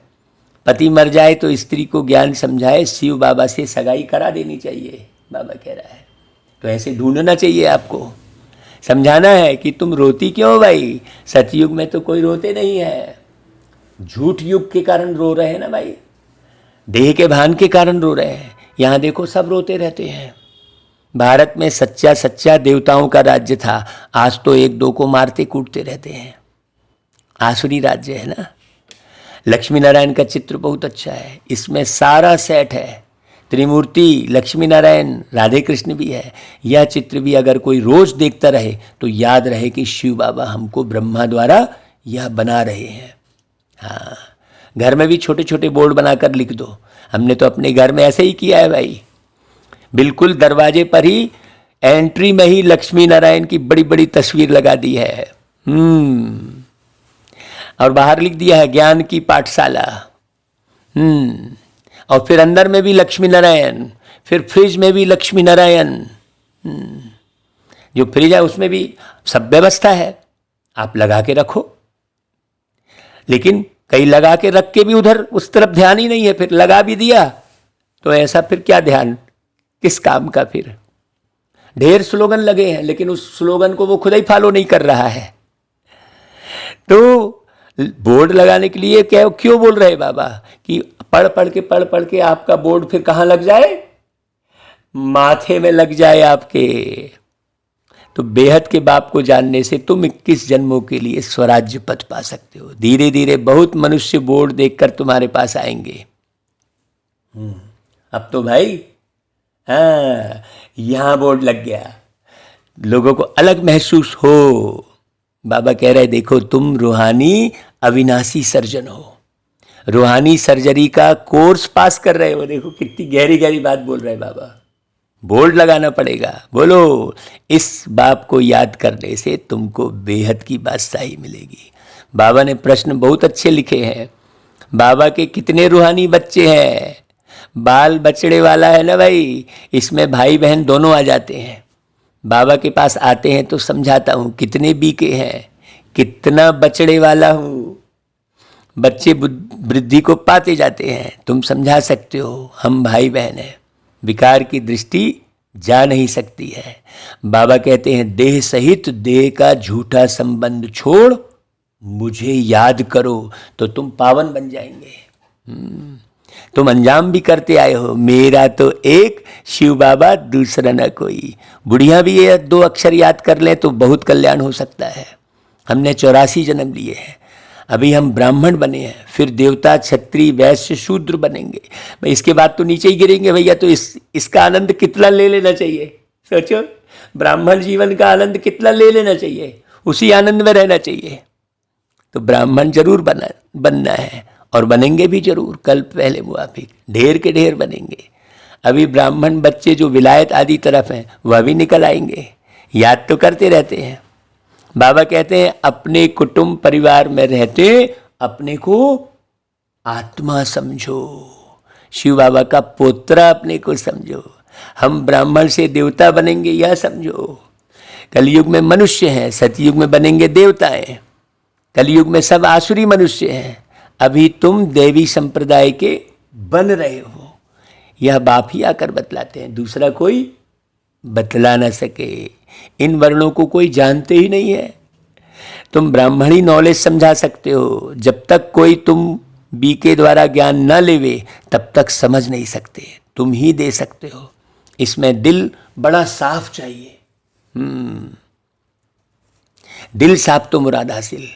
पति मर जाए तो स्त्री को ज्ञान समझाए, शिव बाबा से सगाई करा देनी चाहिए, बाबा कह रहा है। तो ऐसे ढूंढना चाहिए आपको, समझाना है कि तुम रोती क्यों भाई। सतयुग में तो कोई रोते नहीं है, झूठ युग के कारण रो रहे हैं ना भाई, देह के भान के कारण रो रहे हैं। यहाँ देखो सब रोते रहते हैं। भारत में सच्चा देवताओं का राज्य था, आज तो 1-2 को मारते कूटते रहते हैं। आसुरी राज्य है ना। लक्ष्मी नारायण का चित्र बहुत अच्छा है, इसमें सारा सेट है। त्रिमूर्ति, लक्ष्मी नारायण, राधे कृष्ण भी है। यह चित्र भी अगर कोई रोज देखता रहे तो याद रहे कि शिव बाबा हमको ब्रह्मा द्वारा यह बना रहे हैं। हाँ, घर में भी छोटे छोटे बोर्ड बनाकर लिख दो। हमने तो अपने घर में ऐसे ही किया है भाई, बिल्कुल दरवाजे पर ही एंट्री में ही लक्ष्मी नारायण की बड़ी बड़ी तस्वीर लगा दी है। और बाहर लिख दिया है ज्ञान की पाठशाला। और फिर अंदर में भी लक्ष्मी नारायण, फिर फ्रिज में भी लक्ष्मी नारायण। जो फ्रिज है उसमें भी सब व्यवस्था है, आप लगा के रखो। लेकिन कहीं लगा के रख के भी उधर उस तरफ ध्यान ही नहीं है, फिर लगा भी दिया तो ऐसा फिर क्या ध्यान, किस काम का। फिर ढेर स्लोगन लगे हैं लेकिन उस स्लोगन को वो खुद ही फॉलो नहीं कर रहा है। तो बोर्ड लगाने के लिए क्या क्यों बोल रहे बाबा कि पढ़ पढ़ के आपका बोर्ड फिर कहाँ लग जाए, माथे में लग जाए आपके। तो बेहद के बाप को जानने से तुम 21 जन्मों के लिए स्वराज्य पद पा सकते हो। धीरे धीरे बहुत मनुष्य बोर्ड देखकर तुम्हारे पास आएंगे। अब तो भाई हाँ, यहां बोर्ड लग गया, लोगों को अलग महसूस हो। बाबा कह रहे देखो तुम रूहानी अविनाशी सर्जन हो, रूहानी सर्जरी का कोर्स पास कर रहे हो। देखो कितनी गहरी गहरी बात बोल रहे बाबा। बोर्ड लगाना पड़ेगा। बोलो, इस बाप को याद करने से तुमको बेहद की बादशाही मिलेगी। बाबा ने प्रश्न बहुत अच्छे लिखे हैं। बाबा के कितने रूहानी बच्चे हैं, बाल बछड़े वाला है ना भाई, इसमें भाई बहन दोनों आ जाते हैं। बाबा के पास आते हैं तो समझाता हूँ कितने बीके हैं, कितना बछड़े वाला हूँ। बच्चे वृद्धि को पाते जाते हैं, तुम समझा सकते हो हम भाई बहन हैं। विकार की दृष्टि जा नहीं सकती है। बाबा कहते हैं देह सहित देह का झूठा संबंध छोड़ मुझे याद करो तो तुम पावन बन जाएंगे। तुम अंजाम भी करते आए हो, मेरा तो एक शिव बाबा दूसरा न कोई। बुढ़िया भी ये 2 अक्षर याद कर लें तो बहुत कल्याण हो सकता है। हमने 84 जन्म लिए हैं, अभी हम ब्राह्मण बने हैं, फिर देवता क्षत्रिय वैश्य शूद्र बनेंगे, इसके बाद तो नीचे ही गिरेंगे भैया। तो इसका आनंद कितना ले लेना चाहिए, सोचो। ब्राह्मण जीवन का आनंद कितना ले लेना चाहिए, उसी आनंद में रहना चाहिए। तो ब्राह्मण जरूर बनना है और बनेंगे भी जरूर, कल पहले मुआफिक ढेर के ढेर बनेंगे। अभी ब्राह्मण बच्चे जो विलायत आदि तरफ हैं वह भी निकल आएंगे, याद तो करते रहते हैं। बाबा कहते हैं अपने कुटुंब परिवार में रहते अपने को आत्मा समझो, शिव बाबा का पोत्रा अपने को समझो। हम ब्राह्मण से देवता बनेंगे यह समझो। कलयुग में मनुष्य हैं, सतयुग में बनेंगे देवताएं। कलयुग में सब आसुरी मनुष्य हैं, अभी तुम देवी संप्रदाय के बन रहे हो। यह बाप ही आकर बतलाते हैं, दूसरा कोई बतला ना सके। इन वर्णों को कोई जानते ही नहीं है। तुम ब्राह्मणी नॉलेज समझा सकते हो, जब तक कोई तुम बी के द्वारा ज्ञान न लेवे तब तक समझ नहीं सकते, तुम ही दे सकते हो। इसमें दिल बड़ा साफ चाहिए। दिल साफ तो मुराद हासिल।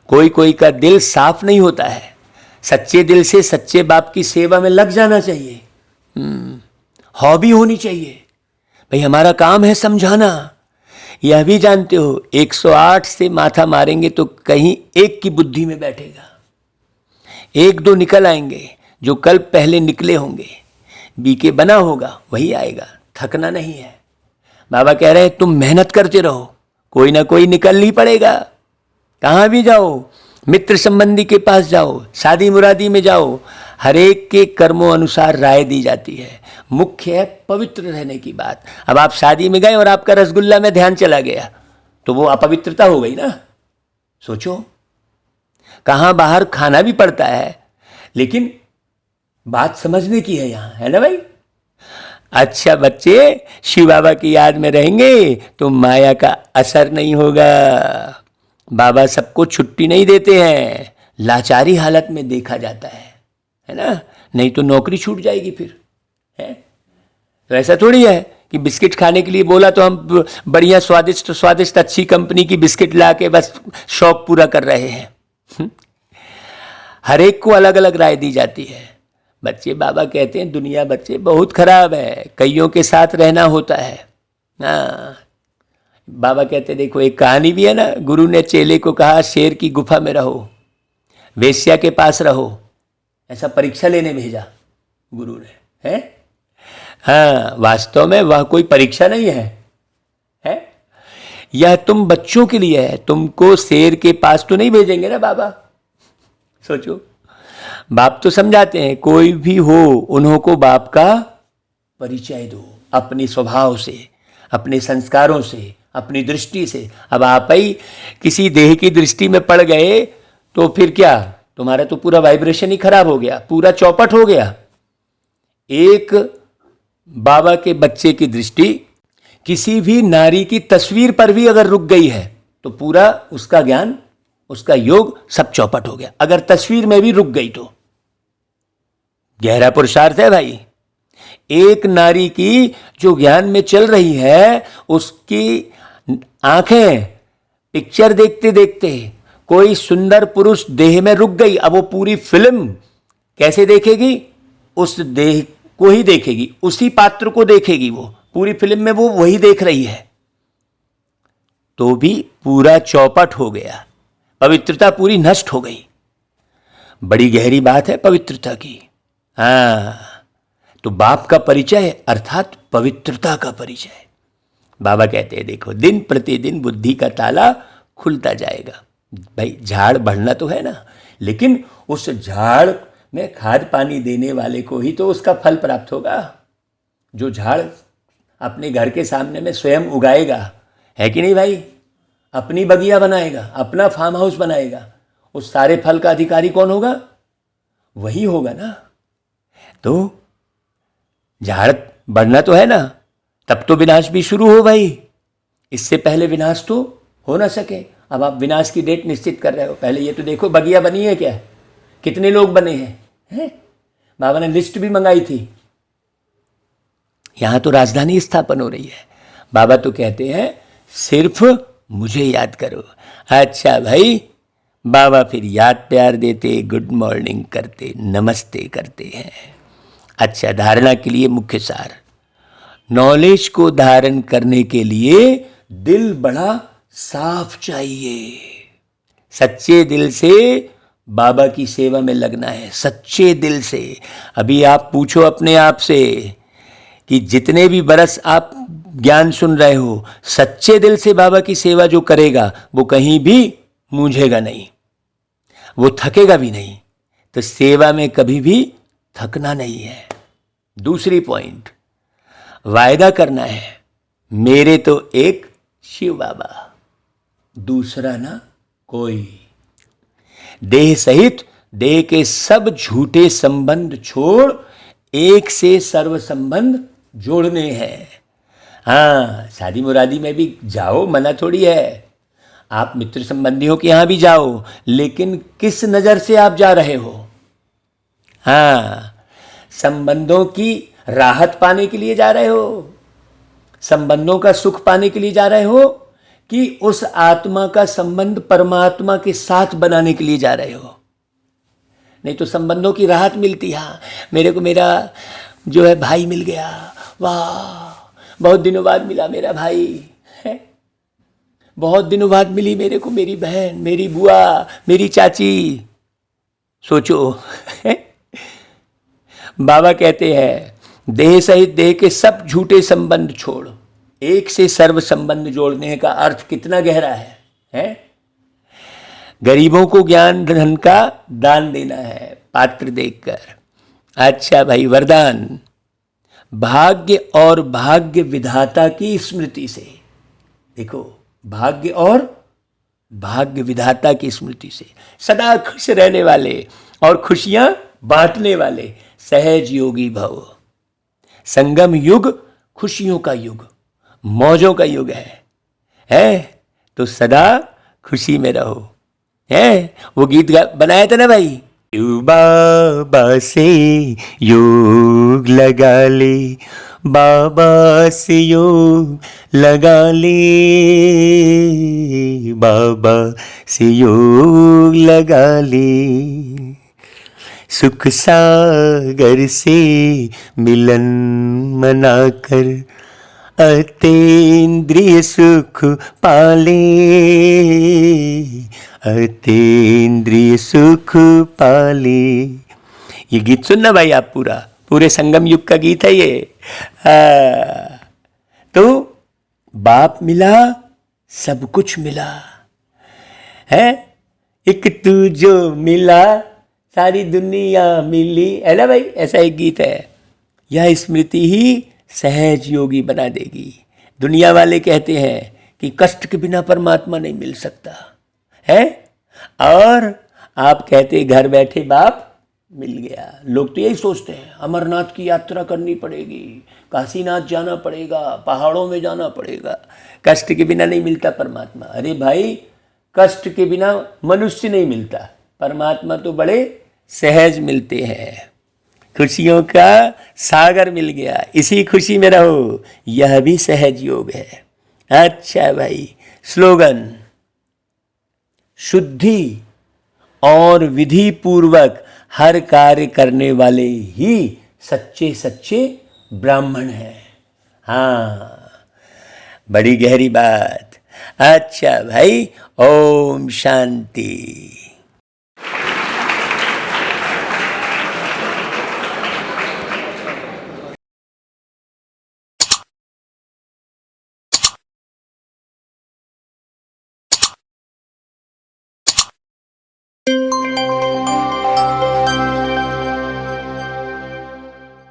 कोई कोई का दिल साफ नहीं होता है। सच्चे दिल से सच्चे बाप की सेवा में लग जाना चाहिए। हॉबी होनी चाहिए भाई, हमारा काम है समझाना। यह भी जानते हो 108 से माथा मारेंगे तो कहीं एक की बुद्धि में बैठेगा, 1-2 निकल आएंगे जो कल पहले निकले होंगे। बीके बना होगा वही आएगा, थकना नहीं है। बाबा कह रहे हैं तुम मेहनत करते रहो, कोई ना कोई निकल ही पड़ेगा। कहाँ भी जाओ, मित्र संबंधी के पास जाओ, शादी मुरादी में जाओ, हर एक के कर्मों अनुसार राय दी जाती है। मुख्य है पवित्र रहने की बात। अब आप शादी में गए और आपका रसगुल्ला में ध्यान चला गया तो वो अपवित्रता हो गई ना। सोचो, कहाँ बाहर खाना भी पड़ता है, लेकिन बात समझने की है यहाँ, है ना भाई। अच्छा बच्चे, शिव बाबा की याद में रहेंगे तो माया का असर नहीं होगा। बाबा सबको छुट्टी नहीं देते हैं, लाचारी हालत में देखा जाता है ना। नहीं तो नौकरी छूट जाएगी फिर, है। तो ऐसा थोड़ी है कि बिस्किट खाने के लिए बोला तो हम बढ़िया स्वादिष्ट स्वादिष्ट अच्छी कंपनी की बिस्किट ला के बस शौक पूरा कर रहे हैं। हर एक को अलग अलग राय दी जाती है। बच्चे, बाबा कहते हैं दुनिया बच्चे बहुत खराब है, कईयों के साथ रहना होता है। हाँ, बाबा कहते देखो एक कहानी भी है ना, गुरु ने चेले को कहा शेर की गुफा में रहो, वेश्या के पास रहो, ऐसा परीक्षा लेने भेजा गुरु ने, है? हाँ, वास्तव में वह कोई परीक्षा नहीं है, है? यह तुम बच्चों के लिए है, तुमको शेर के पास तो नहीं भेजेंगे ना बाबा। सोचो, बाप तो समझाते हैं कोई भी हो उन्हों को बाप का परिचय दो, अपने स्वभाव से, अपने संस्कारों से, अपनी दृष्टि से। अब आप ही किसी देह की दृष्टि में पड़ गए तो फिर क्या, तुम्हारा तो पूरा वाइब्रेशन ही खराब हो गया, पूरा चौपट हो गया। एक बाबा के बच्चे की दृष्टि किसी भी नारी की तस्वीर पर भी अगर रुक गई है तो पूरा उसका ज्ञान, उसका योग सब चौपट हो गया। अगर तस्वीर में भी रुक गई तो गहरा पुरुषार्थ है भाई। एक नारी की जो ज्ञान में चल रही है, उसकी आंखें पिक्चर देखते देखते कोई सुंदर पुरुष देह में रुक गई, अब वो पूरी फिल्म कैसे देखेगी? उस देह को ही देखेगी, उसी पात्र को देखेगी, वो पूरी फिल्म में वो वही देख रही है, तो भी पूरा चौपट हो गया, पवित्रता पूरी नष्ट हो गई। बड़ी गहरी बात है पवित्रता की। हाँ, तो बाप का परिचय अर्थात पवित्रता का परिचय। बाबा कहते हैं देखो दिन प्रतिदिन बुद्धि का ताला खुलता जाएगा। भाई झाड़ बढ़ना तो है ना, लेकिन उस झाड़ में खाद पानी देने वाले को ही तो उसका फल प्राप्त होगा। जो झाड़ अपने घर के सामने में स्वयं उगाएगा, है कि नहीं भाई? अपनी बगिया बनाएगा, अपना फार्म हाउस बनाएगा, उस सारे फल का अधिकारी कौन होगा? वही होगा ना। तो झाड़ बढ़ना तो है ना, तब तो विनाश भी शुरू हो भाई। इससे पहले विनाश तो हो ना सके। अब आप विनाश की डेट निश्चित कर रहे हो, पहले ये तो देखो बगिया बनी है क्या, कितने लोग बने हैं, हैं? बाबा ने लिस्ट भी मंगाई थी। यहां तो राजधानी स्थापन हो रही है। बाबा तो कहते हैं सिर्फ मुझे याद करो। अच्छा भाई, बाबा फिर याद प्यार देते, गुड मॉर्निंग करते, नमस्ते करते हैं। अच्छा, धारणा के लिए मुख्य सार। नॉलेज को धारण करने के लिए दिल बड़ा साफ चाहिए। सच्चे दिल से बाबा की सेवा में लगना है, सच्चे दिल से। अभी आप पूछो अपने आप से कि जितने भी बरस आप ज्ञान सुन रहे हो, सच्चे दिल से बाबा की सेवा जो करेगा वो कहीं भी मूंझेगा नहीं, वो थकेगा भी नहीं। तो सेवा में कभी भी थकना नहीं है। दूसरी पॉइंट, वायदा करना है, मेरे तो एक शिव बाबा, दूसरा ना कोई। देह सहित देह के सब झूठे संबंध छोड़ एक से सर्व संबंध जोड़ने हैं। हाँ, शादी मुरादी में भी जाओ, मना थोड़ी है। आप मित्र संबंधियों के यहां भी जाओ, लेकिन किस नजर से आप जा रहे हो? हाँ, संबंधों की राहत पाने के लिए जा रहे हो, संबंधों का सुख पाने के लिए जा रहे हो, कि उस आत्मा का संबंध परमात्मा के साथ बनाने के लिए जा रहे हो? नहीं तो संबंधों की राहत मिलती है। मेरे को मेरा जो है भाई मिल गया, वाह बहुत दिनों बाद मिला मेरा भाई है, बहुत दिनों बाद मिली मेरे को मेरी बहन, मेरी बुआ, मेरी चाची। सोचो है? बाबा कहते हैं देह सहित देह के सब झूठे संबंध छोड़, एक से सर्व संबंध जोड़ने का अर्थ कितना गहरा है? गरीबों को ज्ञान धन का दान देना है, पात्र देखकर। अच्छा भाई, वरदान, भाग्य और भाग्य विधाता की स्मृति से। देखो, भाग्य और भाग्य विधाता की स्मृति से सदा खुश रहने वाले और खुशियां बांटने वाले सहज योगी भव। संगम युग खुशियों का युग, मौजों का युग है? तो सदा खुशी में रहो। है वो गीत बनाया था ना भाई, बाबा से योग लगा ले, बाबा से योग लगा ले, बाबा से योग लगा ले, सुख सागर से मिलन मनाकर अतीन्द्रिय सुख पाले, अतीन्द्रिय सुख पाले। ये गीत सुनना भाई आप, पूरा पूरे संगम युग का गीत है ये। तो बाप मिला, सब कुछ मिला है, एक तू जो मिला सारी दुनिया मिली, है ना भाई, ऐसा एक गीत है। यह स्मृति ही सहज योगी बना देगी। दुनिया वाले कहते हैं कि कष्ट के बिना परमात्मा नहीं मिल सकता है, और आप कहते घर बैठे बाप मिल गया। लोग तो यही सोचते हैं, अमरनाथ की यात्रा करनी पड़ेगी, काशीनाथ जाना पड़ेगा, पहाड़ों में जाना पड़ेगा, कष्ट के बिना नहीं मिलता परमात्मा। अरे भाई, कष्ट के बिना मनुष्य नहीं मिलता, परमात्मा तो बड़े सहज मिलते हैं। खुशियों का सागर मिल गया, इसी खुशी में रहो, यह भी सहज योग है। अच्छा भाई, स्लोगन, शुद्धि और विधि पूर्वक हर कार्य करने वाले ही सच्चे सच्चे ब्राह्मण हैं। हाँ, बड़ी गहरी बात। अच्छा भाई, ओम शांति।